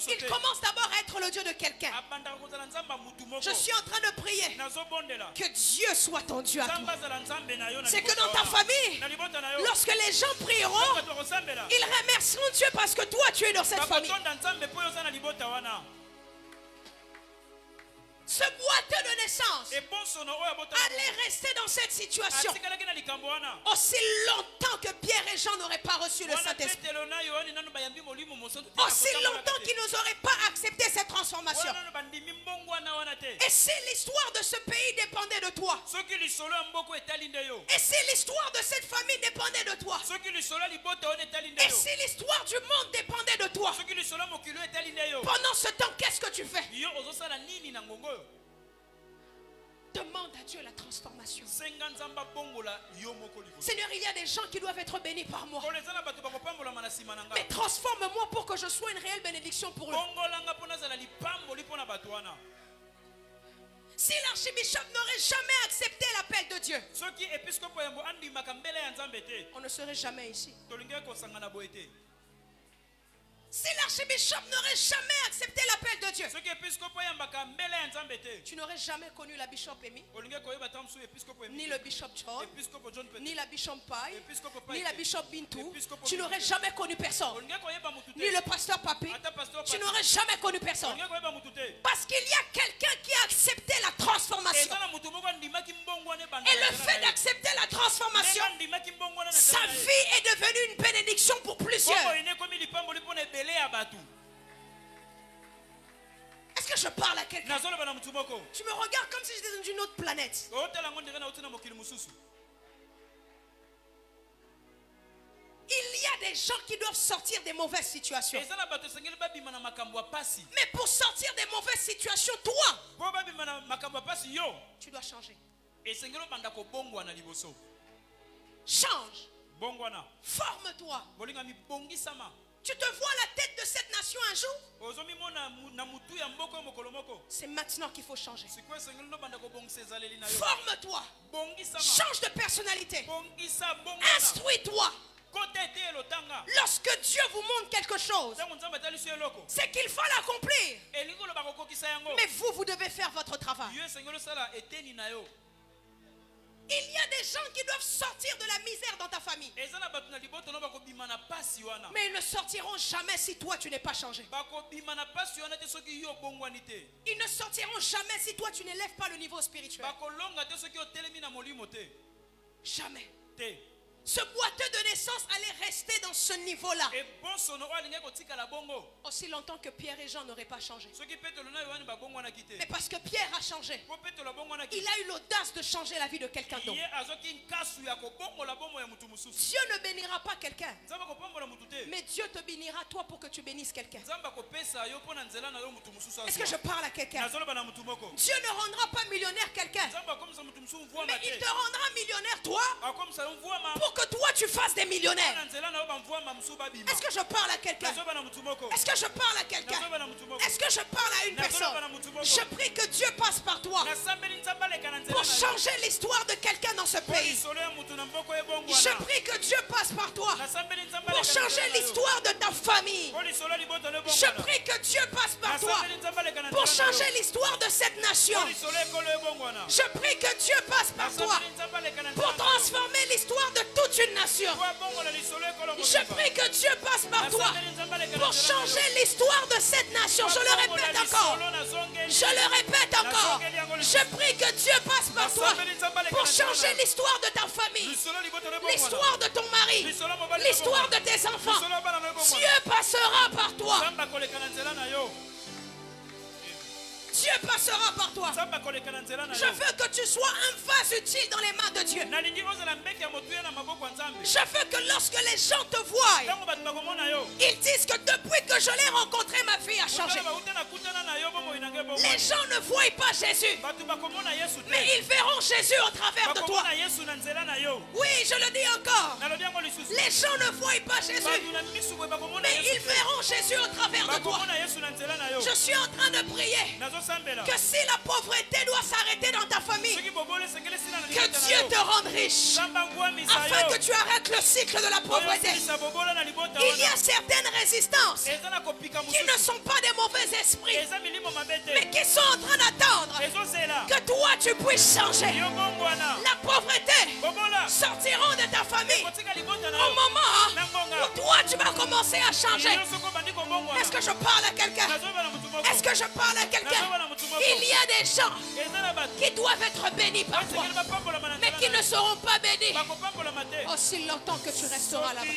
Il commence d'abord à être le Dieu de quelqu'un. Je suis en train de prier que Dieu soit ton Dieu à toi. C'est que dans ta famille, lorsque les gens prieront, ils remercieront Dieu parce que toi tu es dans cette famille. Ce boiteux de naissance allait rester dans cette situation aussi longtemps que Pierre et Jean n'auraient pas reçu le Saint-Esprit. Aussi longtemps qu'ils n'auraient pas accepté cette transformation. Et si l'histoire de ce pays dépendait de toi, et si l'histoire de cette famille dépendait de toi, et si l'histoire du monde dépendait de toi, pendant ce temps, qu'est-ce que tu fais? Demande à Dieu la transformation. Seigneur, il y a des gens qui doivent être bénis par moi. Mais transforme-moi pour que je sois une réelle bénédiction pour eux. Si l'archibishop n'aurait jamais accepté l'appel de Dieu, on ne serait jamais ici. Si l'archibishop n'aurait jamais accepté l'appel de Dieu, tu n'aurais jamais connu la bishop Amy, ni le bishop John, ni la bishop Pai, ni la bishop Bintou. Tu n'aurais jamais connu personne. Ni le pasteur Papi. Tu n'aurais jamais connu personne. Parce qu'il y a quelqu'un qui a accepté la transformation. Et le fait d'accepter la transformation, sa vie est devenue une bénédiction pour plusieurs. Est-ce que je parle à quelqu'un? Tu me regardes comme si j'étais dans une autre planète. Il y a des gens qui doivent sortir des mauvaises situations. Mais pour sortir des mauvaises situations, toi, tu dois changer. Change. Forme-toi. Tu te vois à la tête de cette nation un jour? C'est maintenant qu'il faut changer. Forme-toi. Change de personnalité. Instruis-toi. Lorsque Dieu vous montre quelque chose, c'est qu'il faut l'accomplir. Mais vous devez faire votre travail. Il y a des gens qui doivent sortir de la misère dans ta famille. Mais ils ne sortiront jamais si toi tu n'es pas changé. Ils ne sortiront jamais si toi tu n'élèves pas le niveau spirituel. Jamais. Ce boiteux de naissance allait rester dans ce niveau-là aussi longtemps que Pierre et Jean n'auraient pas changé. Mais parce que Pierre a changé, il a eu l'audace de changer la vie de quelqu'un d'autre. Dieu ne bénira pas quelqu'un, mais Dieu te bénira toi pour que tu bénisses quelqu'un. Est-ce que je parle à quelqu'un? Dieu ne rendra pas millionnaire quelqu'un, mais il te rendra millionnaire toi pour que toi tu fasses des millionnaires. Est-ce que je parle à quelqu'un? Est-ce que je parle à quelqu'un? Est-ce que je parle à une personne? Je prie que Dieu passe par toi pour changer l'histoire de quelqu'un dans ce pays. Je prie que Dieu passe par toi pour changer l'histoire de ta famille. Je prie que Dieu passe par toi pour changer l'histoire de cette nation. Je prie que Dieu passe par toi pour transformer l'histoire de toute une nation. Je prie que Dieu passe par toi pour changer l'histoire de cette nation. Je le répète encore. Je le répète encore. Je prie que Dieu passe par toi pour changer l'histoire de ta famille, l'histoire de ton mari, l'histoire de tes enfants. Dieu passera par toi. Dieu passera par toi. Je veux que tu sois un vase utile dans les mains de Dieu. Je veux que lorsque les gens te voient, ils disent que depuis que je l'ai rencontré, ma vie a changé. Les gens ne voient pas Jésus, mais ils verront Jésus au travers de toi. Oui, je le dis encore. Les gens ne voient pas Jésus, mais ils verront Jésus au travers de toi. Je suis en train de prier que si la pauvreté doit s'arrêter dans ta famille, que Dieu te rende riche, afin que tu arrêtes le cycle de la pauvreté. Il y a certaines résistances qui ne sont pas des mauvais esprits, mais qui sont en train d'attendre que toi tu puisses changer. La pauvreté sortiront de ta famille au moment où toi tu vas commencer à changer. Est-ce que je parle à quelqu'un? Est-ce que je parle à quelqu'un? Il y a des gens qui doivent être bénis par toi, mais qui ne seront pas bénis aussi longtemps que tu resteras là-bas.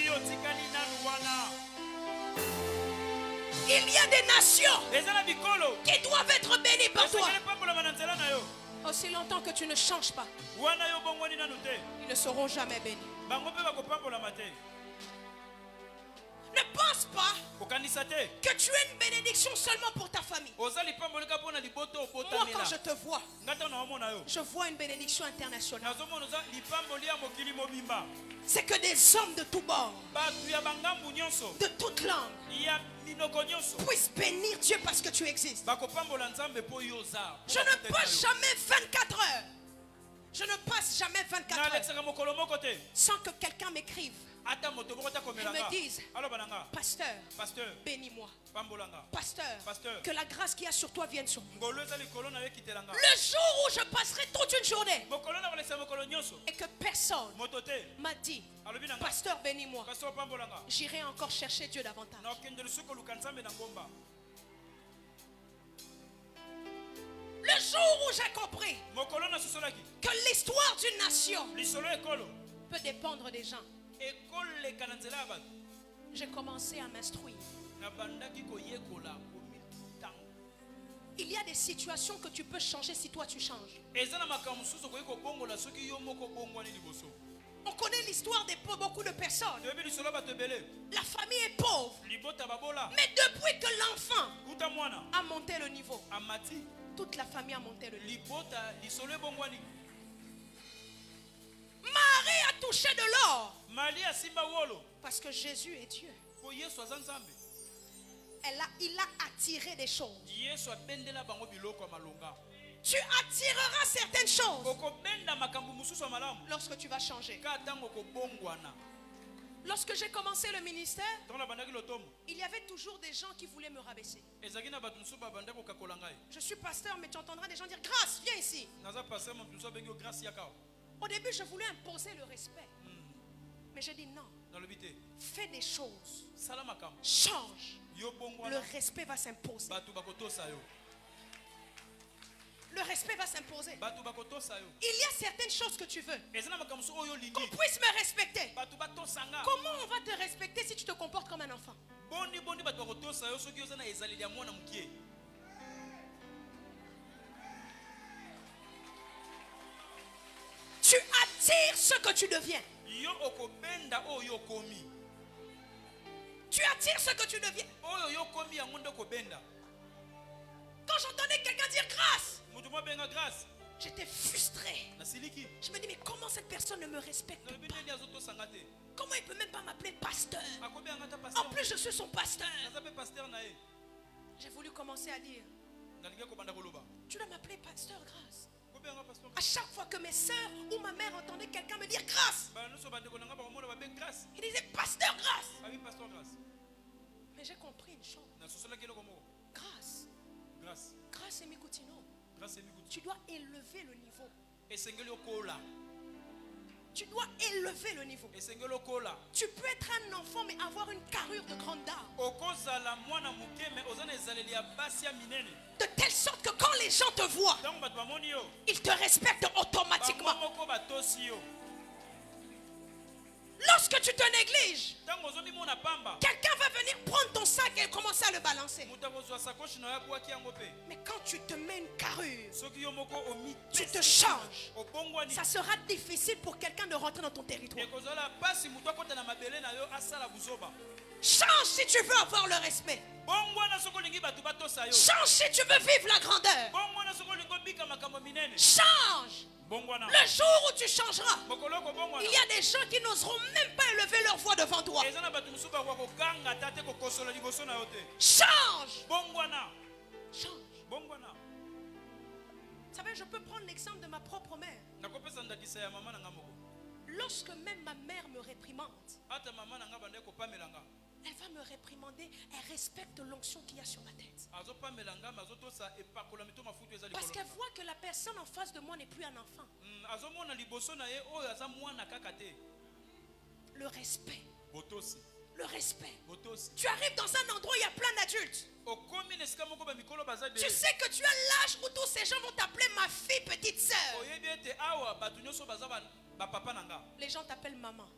Il y a des nations qui doivent être bénies par toi. Aussi longtemps que tu ne changes pas, ils ne seront jamais bénis. Ne pense pas que tu es une bénédiction seulement pour ta famille. Moi, quand je te vois, je vois une bénédiction internationale. C'est que des hommes de tous bords, de toutes langues, puissent bénir Dieu parce que tu existes. Je ne passe jamais 24 heures. Je ne passe jamais 24 heures sans que quelqu'un m'écrive et me dise: Pasteur, bénis-moi. Pasteur, que la grâce qu'il y a sur toi vienne sur moi. Le jour où je passerai toute une journée et que personne m'a dit: Pasteur, bénis-moi, j'irai encore chercher Dieu davantage. Le jour où j'ai compris que l'histoire d'une nation peut dépendre des gens, j'ai commencé à m'instruire. Il y a des situations que tu peux changer si toi tu changes. On connaît l'histoire de beaucoup de personnes. La famille est pauvre, mais depuis que l'enfant a monté le niveau, toute la famille a monté le niveau. Marie a touché de l'or parce que Jésus est Dieu. Il a attiré des choses. Tu attireras certaines choses lorsque tu vas changer. Lorsque j'ai commencé le ministère, il y avait toujours des gens qui voulaient me rabaisser. Je suis pasteur, mais tu entendras des gens dire: Grâce, viens ici. Au début, je voulais imposer le respect. Mais j'ai dit non. Fais des choses. Change. Le respect va s'imposer. Le respect va s'imposer. Il y a certaines choses que tu veux. Qu'on puisse me respecter. Comment on va te respecter si tu te comportes comme un enfant? Tu attires ce que tu deviens. Tu attires ce que tu deviens. Quand j'entendais quelqu'un dire grâce, j'étais frustré. Je me dis, mais comment cette personne ne me respecte pas? Comment il ne peut même pas m'appeler pasteur? En plus, je suis son pasteur. J'ai voulu commencer à dire, tu dois m'appeler pasteur grâce. À chaque fois que mes soeurs ou ma mère entendaient quelqu'un me dire grâce, ils disaient pasteur grâce. Mais j'ai compris une chose. Grâce et Mikutino. Tu dois élever le niveau. Tu dois élever le niveau. Tu peux être un enfant mais avoir une carrure de grande dame. De telle sorte que quand les gens te voient, ils te respectent automatiquement. Lorsque tu te négliges, quelqu'un va venir prendre ton sac et commencer à le balancer. Mais quand tu te mets une carrure, tu te changes. Ça sera difficile pour quelqu'un de rentrer dans ton territoire. Change si tu veux avoir le respect. Change si tu veux vivre la grandeur. Change. Le jour où tu changeras, il y a des gens qui n'oseront même pas élever leur voix devant toi. Change. Change. Vous savez, je peux prendre l'exemple de ma propre mère. Lorsque même ma mère me réprimande, elle va me réprimander. Elle respecte l'onction qu'il y a sur ma tête. Parce qu'elle voit que la personne en face de moi n'est plus un enfant. Le respect. Le respect. Tu arrives dans un endroit où il y a plein d'adultes. Tu sais que tu as l'âge où tous ces gens vont t'appeler ma fille, petite sœur. Les gens t'appellent maman.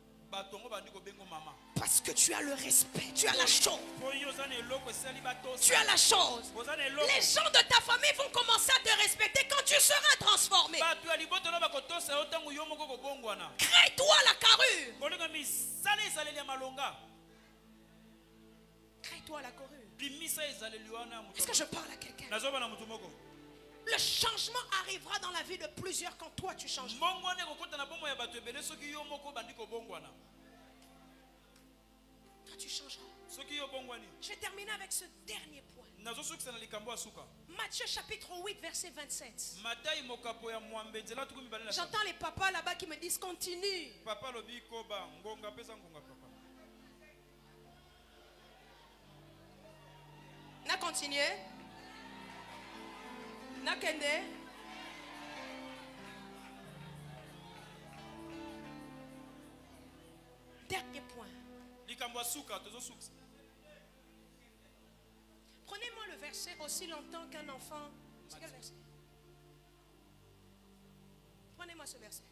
Parce que tu as le respect, tu as la chose. Tu as la chose. Les gens de ta famille vont commencer à te respecter quand tu seras transformé. Crée-toi la carrure. Crée-toi la carrure. Est-ce que je parle à quelqu'un? Le changement arrivera dans la vie de plusieurs quand toi tu changes. Quand tu changeras. Je vais terminer avec ce dernier point. Matthieu chapitre 8 verset 27. J'entends les papas là-bas qui me disent continue. Na continué. Na kende. Dernier point. Prenez-moi le verset aussi longtemps qu'un enfant. C'est quel verset? Prenez-moi ce verset.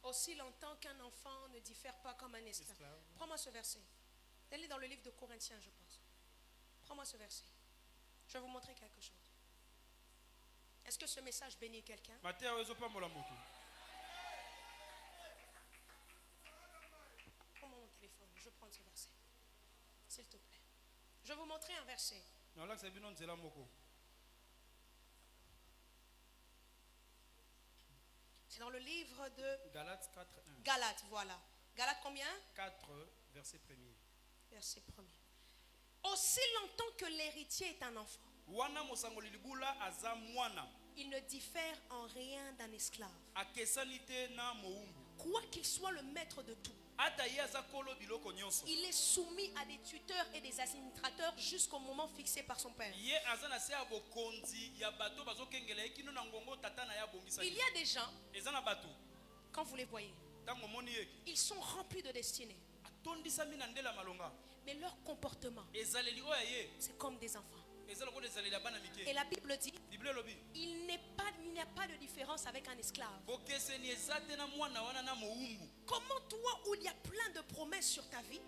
Aussi longtemps qu'un enfant ne diffère pas comme un esclave. Prends-moi ce verset. Elle est dans le livre de Corinthiens, je pense. Prends-moi ce verset. Je vais vous montrer quelque chose. Est-ce que ce message bénit quelqu'un? Prends-moi mon téléphone. Je prends ce verset. S'il te plaît. Je vais vous montrer un verset. C'est dans le livre de Galates 4, 1. Galates, voilà. Galates combien? 4, verset 1er. Verset 1er. Aussi longtemps que l'héritier est un enfant, il ne diffère en rien d'un esclave. Quoi qu'il soit le maître de tout, Il est soumis à des tuteurs et des administrateurs jusqu'au moment fixé par son père. Il y a des gens, quand vous les voyez, ils sont remplis de destinée. Mais leur comportement, c'est comme des enfants. Et la Bible dit, il n'y a pas de différence avec un esclave. Comment toi, où il y a plein de promesses sur ta vie,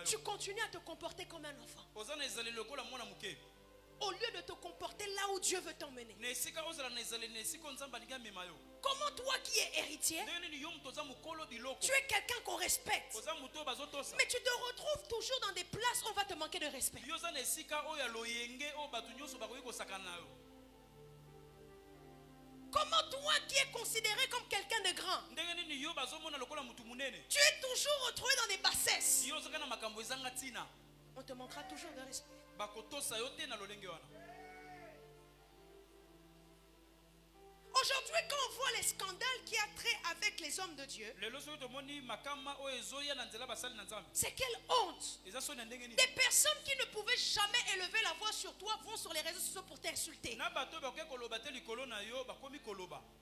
tu continues à te comporter comme un enfant au lieu de te comporter là où Dieu veut t'emmener? Comment toi qui es héritier, tu es quelqu'un qu'on respecte, mais tu te retrouves toujours dans des places où on va te manquer de respect? Comment toi qui es considéré comme quelqu'un de grand, tu es toujours retrouvé dans des bassesses? On te manquera toujours de respect. Aujourd'hui, quand on voit les scandales qui a trait avec les hommes de Dieu, c'est quelle honte! Des personnes qui ne pouvaient jamais élever la voix sur toi vont sur les réseaux sociaux pour t'insulter.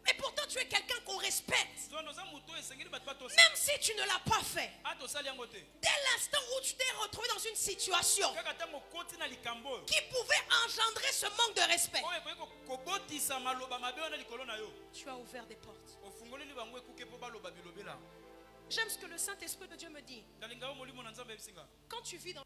Mais pourtant tu es quelqu'un qu'on respecte. Même si tu ne l'as pas fait, dès l'instant où tu t'es retrouvé dans une situation qui pouvait engendrer ce manque de respect, tu as ouvert des portes. J'aime ce que le Saint-Esprit de Dieu me dit. Quand tu vis dans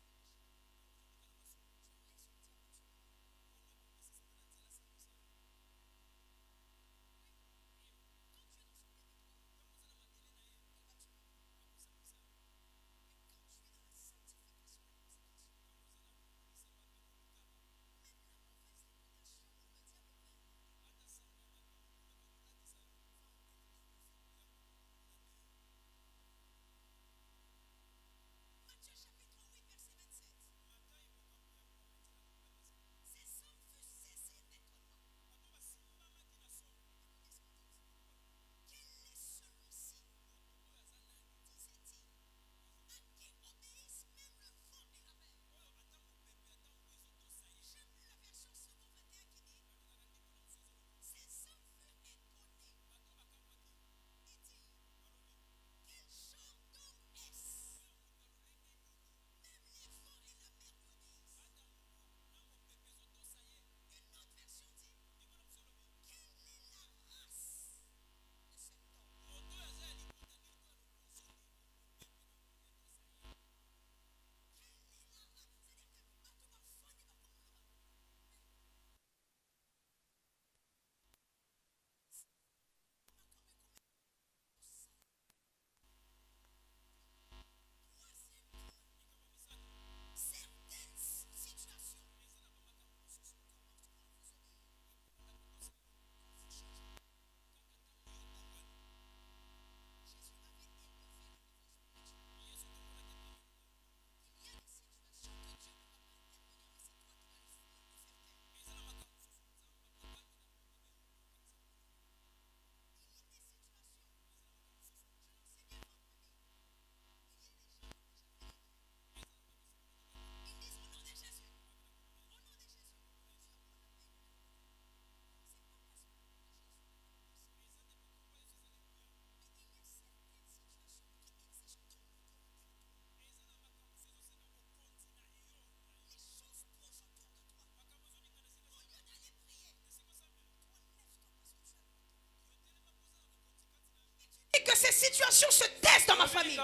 que ces situations se taisent dans ma famille.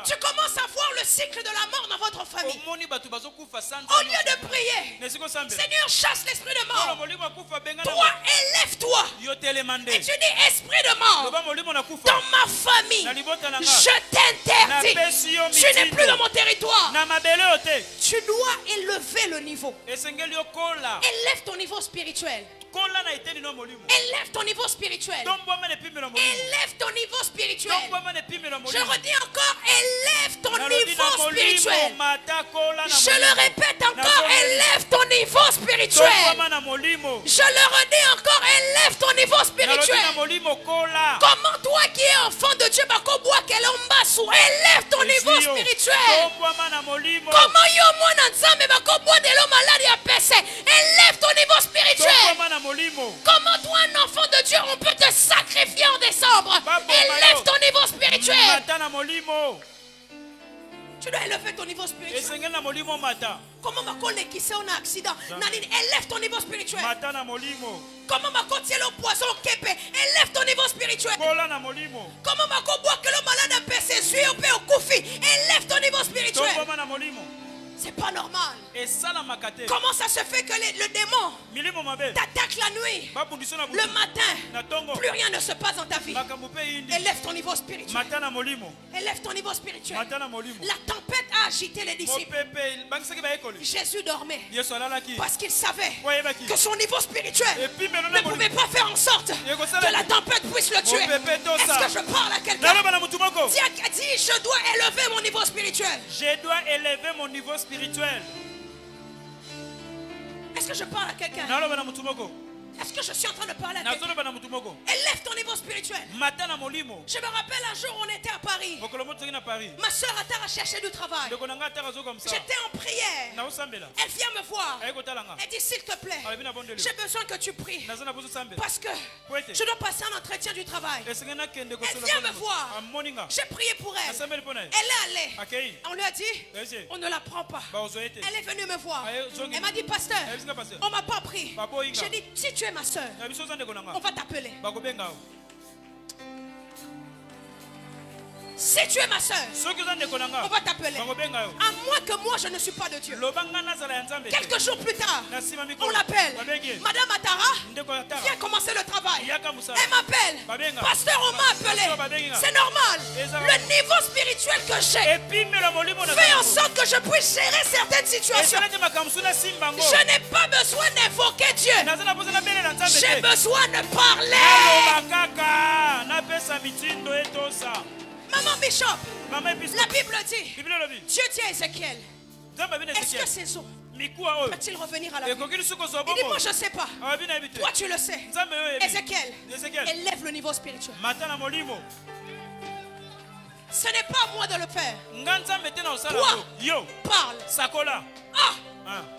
Tu commences à voir le cycle de la mort dans votre famille. Au lieu de prier, Seigneur, chasse l'esprit de mort. Toi, élève-toi. Et tu dis, esprit de mort, dans ma famille, je t'interdis. Tu n'es plus dans mon territoire. Tu dois élever le niveau. Élève ton niveau spirituel. Élève ton niveau spirituel. Élève ton niveau spirituel. Je redis encore, élève ton niveau spirituel. Je le répète encore, élève ton niveau spirituel. Je le redis encore, élève ton niveau spirituel. Comment toi qui es enfant de Élève ton niveau spirituel. Comment yo mwana nzambe bakoboa de l'eau malade à PC. Élève ton niveau spirituel. Comment toi un enfant de Dieu on peut te sacrifier en décembre. Élève ton niveau spirituel. Tu dois élever ton niveau spirituel. Comment ma collègue qui s'est en accident, élève ton niveau spirituel. Comment ma côte c'est le poison kepe, élève ton niveau spirituel. Comment ma côte boit que le malade a percé, suit au pé au koufi, élève ton niveau spirituel. C'est pas normal. Comment ça se fait que le démon t'attaque la nuit, le matin, plus rien ne se passe dans ta vie. Élève ton niveau spirituel. Élève ton niveau spirituel. La tempête a agité les disciples. Jésus dormait parce qu'il savait que son niveau spirituel ne pouvait pas faire en sorte que la tempête puisse le tuer. Est-ce que je parle à quelqu'un? Dis, je dois élever mon niveau spirituel. Je dois élever mon niveau spirituel. Est-ce que je parle à quelqu'un? Est-ce que je suis en train de parler à quelqu'un? Élève ton niveau spirituel. Je me rappelle un jour où on était à Paris. Ma soeur a cherché du travail. J'étais en prière. Elle vient me voir. Elle dit s'il te plaît, j'ai besoin que tu pries. Parce que je dois passer un entretien du travail. Elle vient me voir. J'ai prié pour elle. Elle est allée. On lui a dit on ne la prend pas. Elle est venue me voir. Elle m'a dit pasteur, on m'a pas pris. J'ai dit si tu es ma soeur, on va t'appeler. Si tu es ma soeur, on va t'appeler. À moins que moi je ne suis pas de Dieu. Quelques jours plus tard, on l'appelle. Madame Atara vient commencer le travail. Elle m'appelle. Pasteur, on m'a appelé. C'est normal. Le niveau spirituel que j'ai fait en sorte que je puisse gérer certaines situations. Je n'ai pas besoin d'invoquer Dieu. J'ai besoin de parler. Maman Bishop, la Bible dit, Dieu dit à Ézéchiel, est-ce que ces eaux peut-il revenir à la vie? Il dit moi je ne sais pas. Toi tu le sais. Ézéchiel, élève le niveau spirituel. Ce n'est pas à moi de le faire. Toi, parle.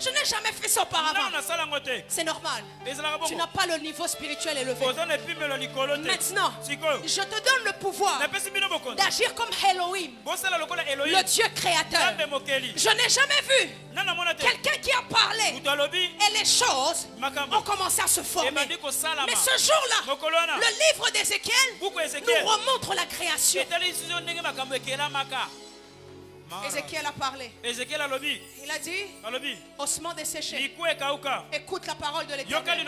Je n'ai jamais fait ça auparavant. C'est normal. Tu n'as pas le niveau spirituel élevé. Maintenant, je te donne le pouvoir d'agir comme Elohim, le Dieu créateur. Je n'ai jamais vu quelqu'un qui a parlé et les choses ont commencé à se former. Mais ce jour-là, le livre d'Ézéchiel nous remontre la création. Ézéchiel a parlé. Il a dit ossements desséchés, écoute la parole de l'Éternel.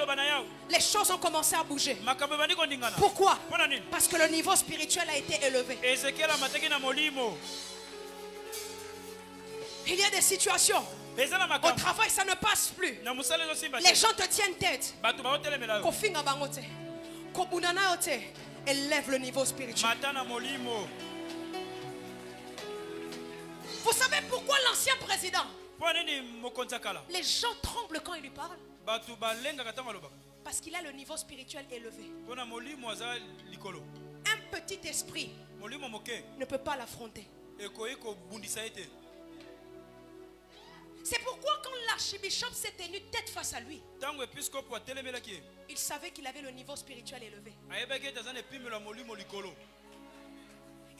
Les choses ont commencé à bouger. Pourquoi? Parce que le niveau spirituel a été élevé. Il y a des situations au travail, ça ne passe plus. Les gens te tiennent tête. Élève le niveau spirituel. Vous savez pourquoi l'ancien président, les gens tremblent quand il lui parle? Parce qu'il a le niveau spirituel élevé. Un petit esprit ne peut pas l'affronter. C'est pourquoi quand l'archibishop s'est tenu tête face à lui, il savait qu'il avait le niveau spirituel élevé.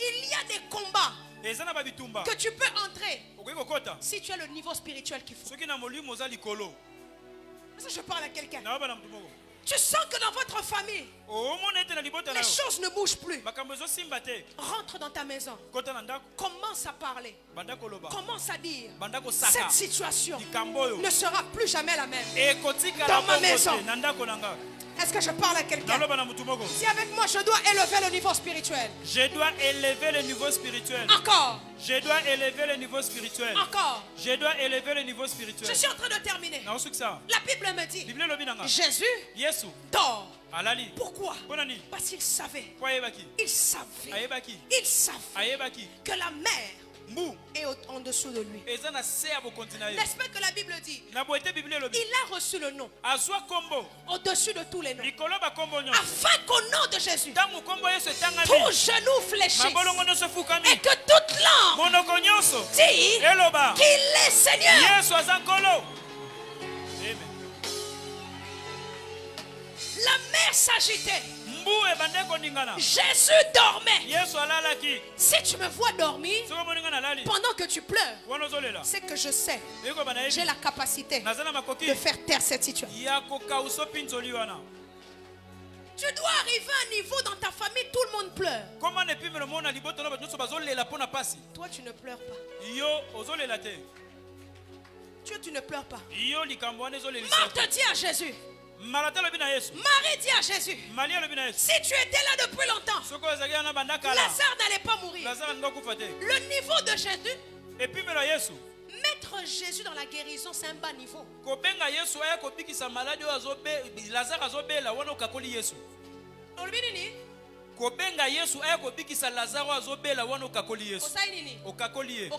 Il y a des combats que tu peux entrer si tu as le niveau spirituel qu'il faut. Je parle à quelqu'un. Tu sens que dans votre famille, les choses ne bougent plus. Rentre dans ta maison. Commence à parler. Commence à dire cette situation ne sera plus jamais la même. Dans ma maison. Est-ce que je parle à quelqu'un? Si avec moi je dois élever le niveau spirituel. Je dois élever le niveau spirituel. Encore. Je dois élever le niveau spirituel. Encore. Je dois élever le niveau spirituel. Je suis en train de terminer. La Bible me dit Jésus dort. Pourquoi? Parce qu'il savait. Il savait que la mer est en dessous de lui. N'est-ce pas que la Bible dit? Il a reçu le nom au-dessus de tous les noms, afin qu'au nom de Jésus, tout genou fléchisse et que toute langue dit qu'il est Seigneur. La mer s'agitait. Jésus dormait. Si tu me vois dormir pendant que tu pleures, c'est que je sais, j'ai la capacité de faire taire cette situation. Tu dois arriver à un niveau dans ta famille, tout le monde pleure. Toi, tu ne pleures pas. Tu ne pleures pas. Marthe dit à Jésus, Marie dit à Jésus, si tu étais là depuis longtemps, Lazare n'allait pas mourir. Le niveau de Jésus, mettre Jésus dans la guérison, c'est un bas niveau. kobenga Yesu aya kobikisa Lazaro azobela wana okakoli Yesu okakoliye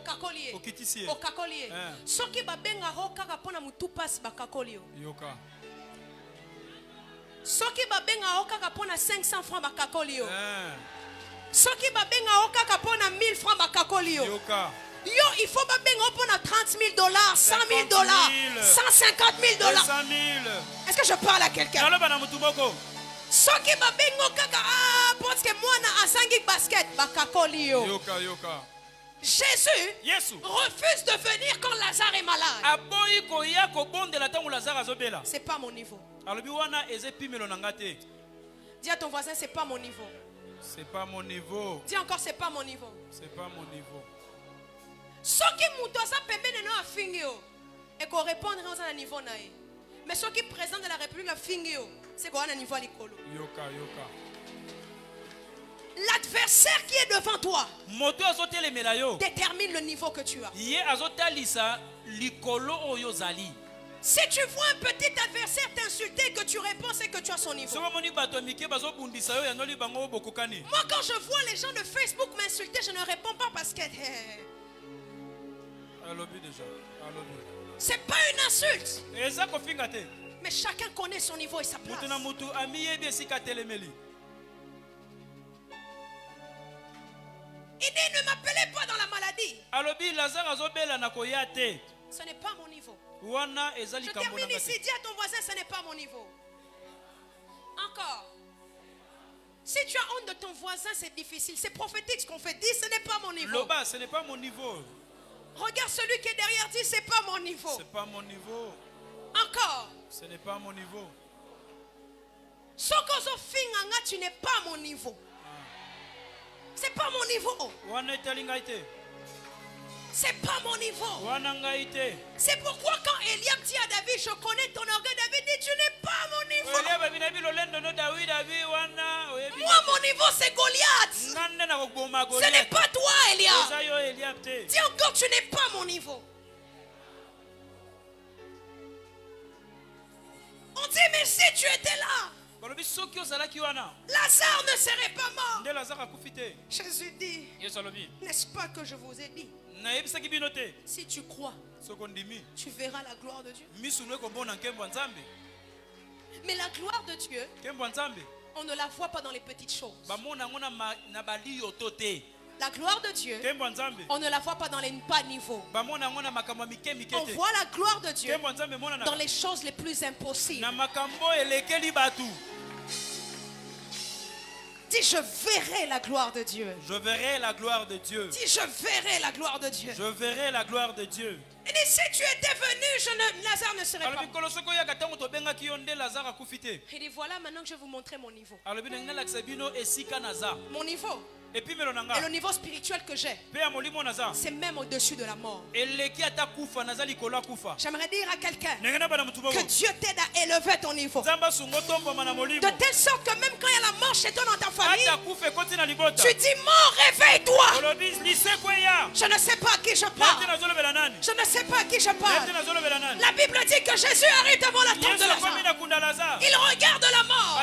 okakoliye soki babenga ho kaka pona mutu pasi bakakoli yoka soki babenga ho kaka pona 500 francs bakakoli yo soki babenga ho kaka pona 1000 francs bakakoli yoka yo il faut babenga pona $30,000 $100,000 $150,000 est-ce que je parle à quelqu'un? Soki babengo kaka parce que moi na asangi basket bakakoli yo. Yoka. Jésus refuse de venir quand Lazare est malade. C'est pas mon niveau. Dis à ton voisin, c'est pas mon niveau. C'est pas mon niveau. Dis encore, c'est pas mon niveau. C'est pas mon niveau. Soki muto sa pembene no afingi yo et qu'on répondre dans un niveau nae. Mais ceux qui président de la République afingi yo, c'est quoi un niveau à l'école. Yoka. L'adversaire qui est devant toi détermine le niveau que tu as. Si tu vois un petit adversaire t'insulter et que tu réponds, c'est que tu as son niveau. Moi, quand je vois les gens de Facebook m'insulter, je ne réponds pas parce que c'est pas une insulte. Mais chacun connaît son niveau et sa place. Il dit, ne m'appelez pas dans la maladie. Ce n'est pas mon niveau. Je termine ici. Dis à ton voisin, ce n'est pas mon niveau. Encore. Si tu as honte de ton voisin, c'est difficile. C'est prophétique ce qu'on fait. Dis, ce n'est pas mon niveau. Ce n'est pas mon niveau. Regarde celui qui est derrière. Dis, c'est pas mon niveau. C'est pas mon niveau. Encore. Ce n'est pas mon niveau. Sokozo finganga, tu n'es pas mon niveau. C'est pas mon niveau. C'est pas mon niveau. C'est pourquoi quand Eliab dit à David, je connais ton orgueil, David dit, tu n'es pas mon niveau. Moi, mon niveau, c'est Goliath. Ce n'est pas toi, Eliab. Dis encore, tu n'es pas mon niveau. On dit, mais si tu étais là, Lazare ne serait pas mort. Jésus dit, n'est-ce pas que je vous ai dit? Si tu crois, tu verras la gloire de Dieu. Mais la gloire de Dieu, on ne la voit pas dans les petites choses. La gloire de Dieu, on ne la voit pas dans les pas niveaux. On voit la gloire de Dieu dans les choses les plus impossibles. Dis, je verrai la gloire de Dieu. Je verrai la gloire de Dieu. Dis, je verrai la gloire de Dieu. Je verrai la gloire de Dieu. Et dis, si tu étais venu, Lazare ne serait pas. Il dit, voilà maintenant que je vais vous montrer mon niveau. Mon niveau. Et le niveau spirituel que j'ai, c'est même au-dessus de la mort. J'aimerais dire à quelqu'un que Dieu t'aide à élever ton niveau. De telle sorte que même quand il y a la mort chez toi dans ta famille, tu dis, mort, réveille-toi. Je ne sais pas à qui je parle. Je ne sais pas à qui je parle. La Bible dit que Jésus arrive devant la tombe de Lazare. Il regarde la mort.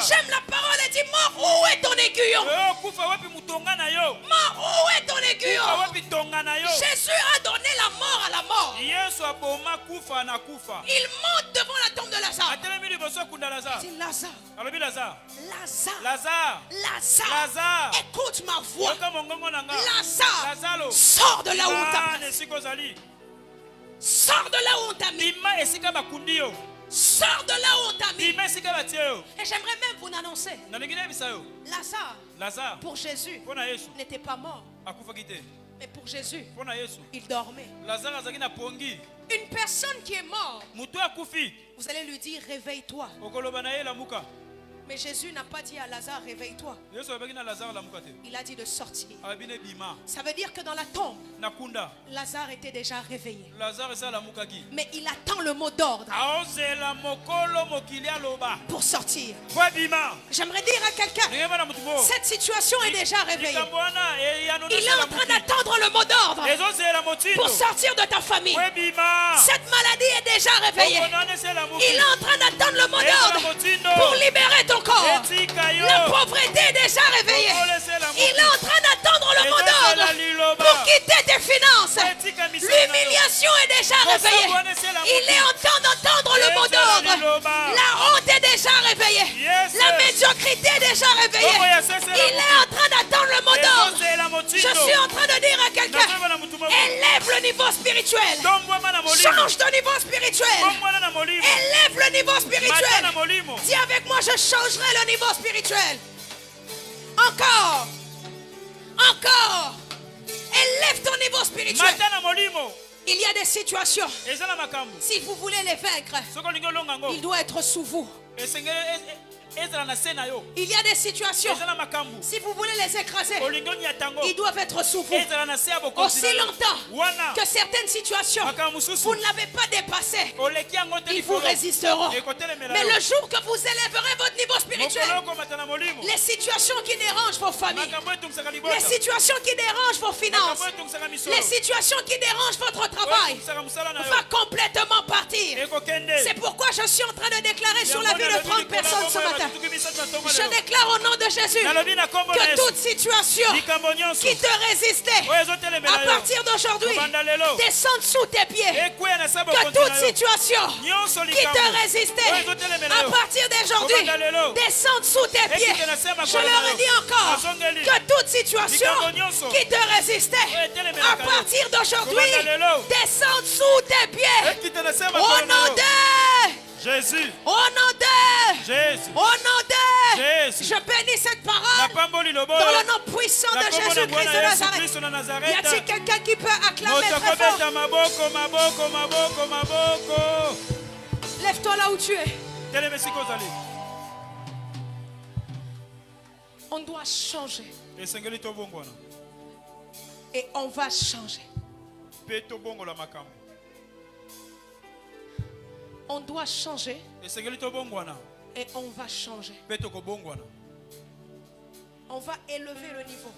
J'aime la parole, elle dit mort, où est ton aiguillon? Mort, où est ton aiguillon? Jésus a donné la mort à la mort. Il monte devant la tombe de Lazare. Il dit Lazare, écoute ma voix. Lazare, sors de là où on t'a mis. Sors de là où on t'a mis. Sors de là où on t'a mis. Et j'aimerais même vous annoncer, Lazare, pour Jésus, n'était pas mort. Mais pour Jésus, il dormait. Une personne qui est morte, vous allez lui dire réveille-toi. Mais Jésus n'a pas dit à Lazare réveille-toi. Il a dit de sortir. Ça veut dire que dans la tombe, Lazare était déjà réveillé. Mais il attend le mot d'ordre pour sortir. J'aimerais dire à quelqu'un, cette situation est déjà réveillée. Il est en train d'attendre le mot d'ordre pour sortir de ta famille. Cette maladie est déjà réveillée. Il est en train d'attendre le mot d'ordre pour libérer ton corps. La pauvreté est déjà réveillée. Il est en train d'attendre le mot d'ordre pour quitter tes finances. L'humiliation est déjà réveillée. Il est en train d'entendre le mot d'ordre. La honte est déjà réveillée. La médiocrité est déjà réveillée. Il est en train d'attendre le mot d'ordre. Je suis en train de dire à quelqu'un, élève le niveau spirituel. Change de niveau spirituel. Élève le niveau spirituel. Dis avec moi, je changerai le niveau spirituel. Encore. Encore. Élève ton niveau spirituel. Il y a des situations. Si vous voulez les vaincre, il doit être sous vous. Il y a des situations. Si vous voulez les écraser, ils doivent être sous vous. Aussi longtemps que certaines situations, vous ne l'avez pas dépassé, ils vous résisteront. Mais le jour que vous élèverez votre niveau spirituel, les situations qui dérangent vos familles, les situations qui dérangent vos finances, les situations qui dérangent votre travail, va complètement partir. C'est pourquoi je suis en train de déclarer sur la vie de 30 personnes ce matin. Je déclare au nom de Jésus que toute situation qui te résistait à partir d'aujourd'hui descende sous tes pieds. Que toute situation qui te résistait à partir d'aujourd'hui descende sous tes pieds. Je leur ai dit encore que toute situation qui te résistait à partir d'aujourd'hui descende sous tes pieds. Au nom de Jésus. Au nom de Jésus. Au nom de Jésus. Je bénis cette parole dans le nom puissant de Jésus-Christ de Nazareth. Y a-t-il quelqu'un qui peut acclamer très fort? Lève-toi là où tu es. On doit changer. Et on va changer. On doit changer. Et on va changer. On va élever le niveau.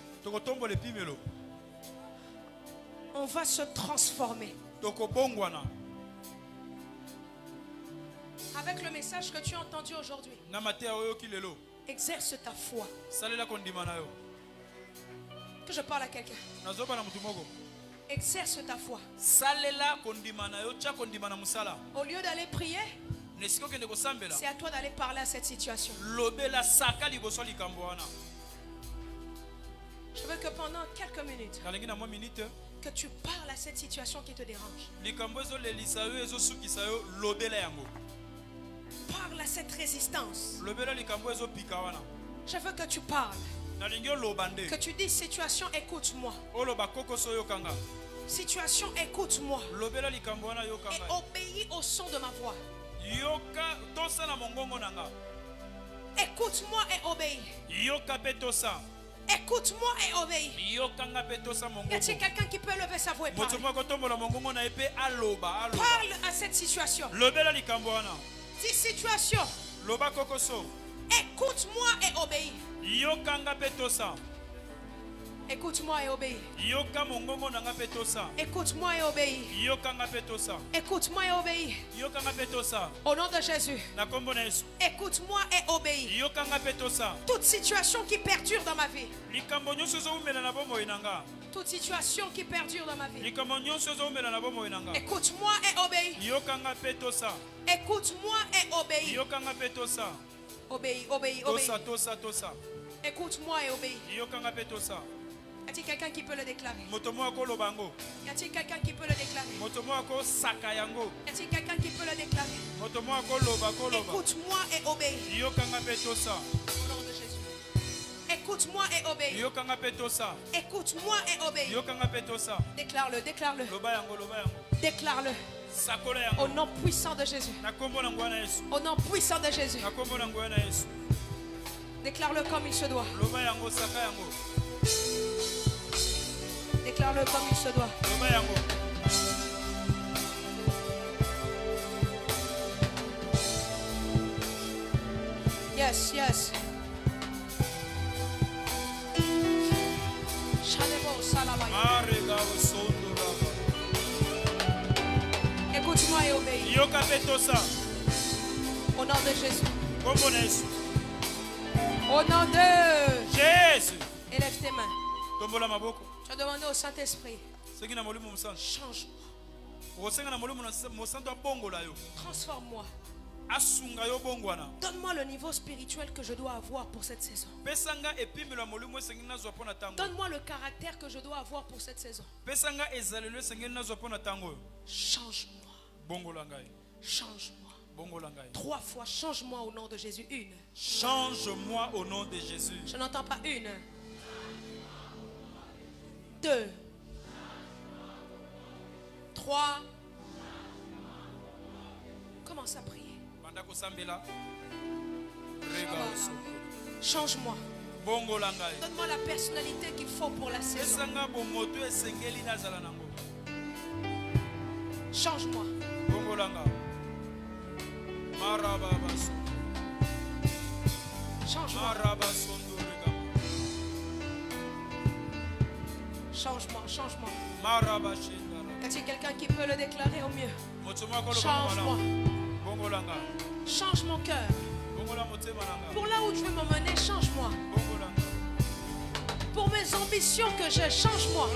On va se transformer. Avec le message que tu as entendu aujourd'hui, exerce ta foi. Que je parle à quelqu'un. Exerce ta foi. Au lieu d'aller prier, c'est à toi d'aller parler à cette situation. Je veux que pendant quelques minutes, que tu parles à cette situation qui te dérange. Parle à cette résistance. Je veux que tu parles. Que tu dis situation, écoute-moi. Situation, écoute-moi. Et obéis au son de ma voix. Écoute-moi et obéis. Écoute-moi et obéis. Y a-t-il quelqu'un qui peut lever sa voix et parler? Parle à cette situation. Dis situation. Écoute-moi et obéis. Écoute-moi et obéis. Yoka mongongo nanga petosa. Écoute-moi et obéis. Yoka nga petosa. Écoute-moi et obéis. Yoka nga petosa. Au nom de Jésus. Na kombo na Yesu. Écoute-moi et obéis. Yoka nga petosa. Toute situation qui perdure dans ma vie. Likambo nyonso zo umela na bomo inanga. Toute situation qui perdure dans ma vie. Likambo nyonso zo umela na bomo inanga. Écoute-moi et obéis. Yoka nga petosa. Écoute-moi et obéis. Yoka nga petosa. Obéis, obéis, obéis. Tosa. Écoute-moi et obéis. Yoka nga petosa. Y a-t-il quelqu'un qui peut le déclarer? Motomo ako lobango. Y a-t-il quelqu'un qui peut le déclarer? Motomo ako sakayango. Y a-t-il quelqu'un qui peut le déclarer? Motomo ako loba. Écoute-moi et obéis. Yoka nga petosa. Au nom de Jésus. Écoute-moi et obéis. Yoka nga petosa. Écoute-moi et obéis. Yoka nga petosa. Déclare-le, déclare-le. Loba yango. Déclare-le. Sakola yango. Au nom puissant de Jésus. Na kombo na ngwana Yesu. Au nom puissant de Jésus. Na kombo na ngwana Yesu. Déclare-le comme il se doit. Loba yango saka yango. Déclare-le comme il se doit. Loba yango. Yes, yes. Shalemo salabaya. Arega osondo raba. Écoute-moi et obéis. Yoka petosa. Au nom de Jésus. Kombo na Yesu. Au nom de Jésus. Élève tes mains. Tombola maboko. Tu as demandé au Saint-Esprit. Seki na molimo musantu. Change-moi. Osenga na molimo musantu abongola yo. Transforme-moi. Asunga yo bongwana. Donne-moi le niveau spirituel que je dois avoir pour cette saison. Pesanga epimelo molimo esengi nazwa pona tango. Donne-moi le caractère que je dois avoir pour cette saison. Pesanga ezalelo esengi nazwa pona tango. Change-moi. Bongola ngai. Change-moi. 3 fois, change-moi au nom de Jésus. 1. Change-moi au nom de Jésus. Je n'entends pas 1. 2. 3. Commence à prier. Change-moi. Donne-moi la personnalité qu'il faut pour la saison. Change-moi. Change-moi. Change-moi, change-moi. Y a-t-il quelqu'un qui peut le déclarer au mieux? Change-moi. Change mon cœur. Pour là où tu veux m'emmener, change-moi. Pour mes ambitions que j'ai, change-moi.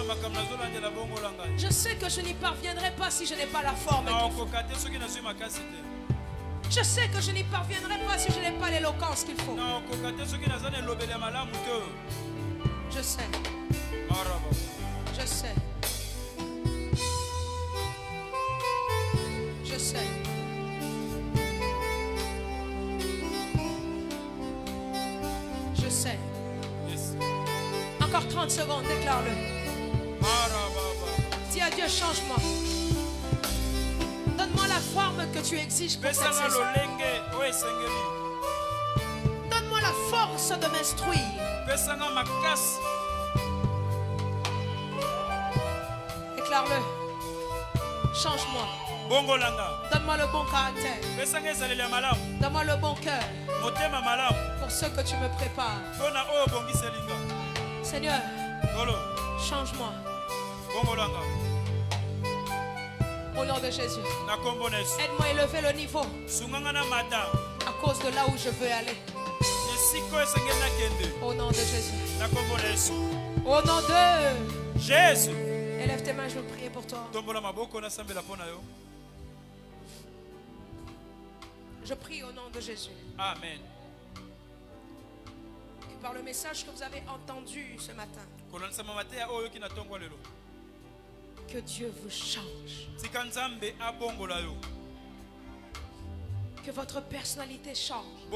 Je sais que je n'y parviendrai pas si je n'ai pas la forme. Je sais que je n'y parviendrai pas si je n'ai pas l'éloquence qu'il faut. Je sais. Je sais. Je sais. Je sais. Encore 30 secondes, déclare-le. Dis à Dieu, change-moi. Donne-moi la forme que tu exiges pour cette saison. Donne-moi la force de m'instruire. Déclare-le. Change-moi. Donne-moi le bon caractère. Donne-moi le bon cœur. Pour ce que tu me prépares. Seigneur, change-moi. Au nom de Jésus. Aide-moi à élever le niveau. À cause de là où je veux aller. Au nom de Jésus. Au nom de Jésus. Élève tes mains, je veux prier pour toi. Je prie au nom de Jésus. Amen. Que par le message que vous avez entendu ce matin, que Dieu vous change. Que votre personnalité change.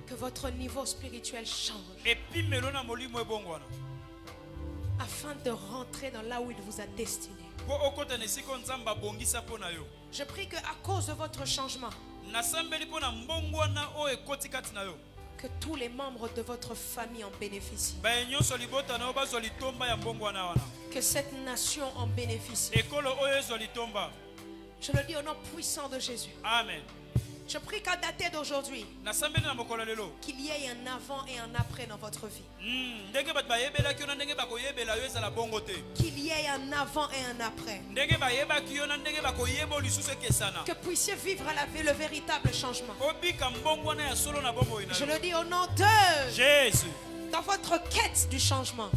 Que votre niveau spirituel change. Afin de rentrer dans là où il vous a destiné. Je prie qu'à cause de votre changement, que tous les membres de votre famille en bénéficient. Que cette nation en bénéficie. Je le dis au nom puissant de Jésus. Amen. Je prie qu'à dater d'aujourd'hui, qu'il y ait un avant et un après dans votre vie. Qu'il y ait un avant et un après. Que puissiez vivre le véritable changement. Je le dis au nom de Jésus. Dans votre quête du changement,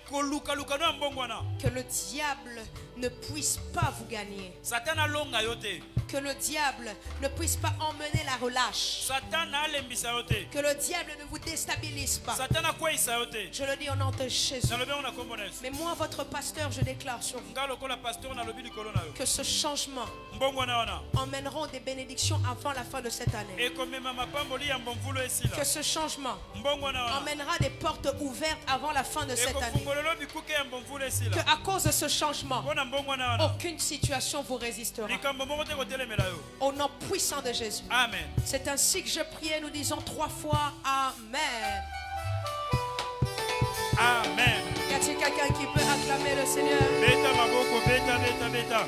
que le diable ne puisse pas vous gagner. Que le diable ne puisse pas emmener la relâche. Que le diable ne vous déstabilise pas. Je le dis au nom de Jésus. Mais moi, votre pasteur, je déclare sur vous que ce changement emmènera des bénédictions avant la fin de cette année. Que ce changement emmènera des portes ouvertes avant la fin de cette année. Que à cause de ce changement, aucune situation vous résistera. Au nom puissant de Jésus. Amen. C'est ainsi que je priais. Nous disons 3 fois Amen. Amen. Y a-t-il quelqu'un qui peut acclamer le Seigneur? Beta maboko, beta, beta, beta.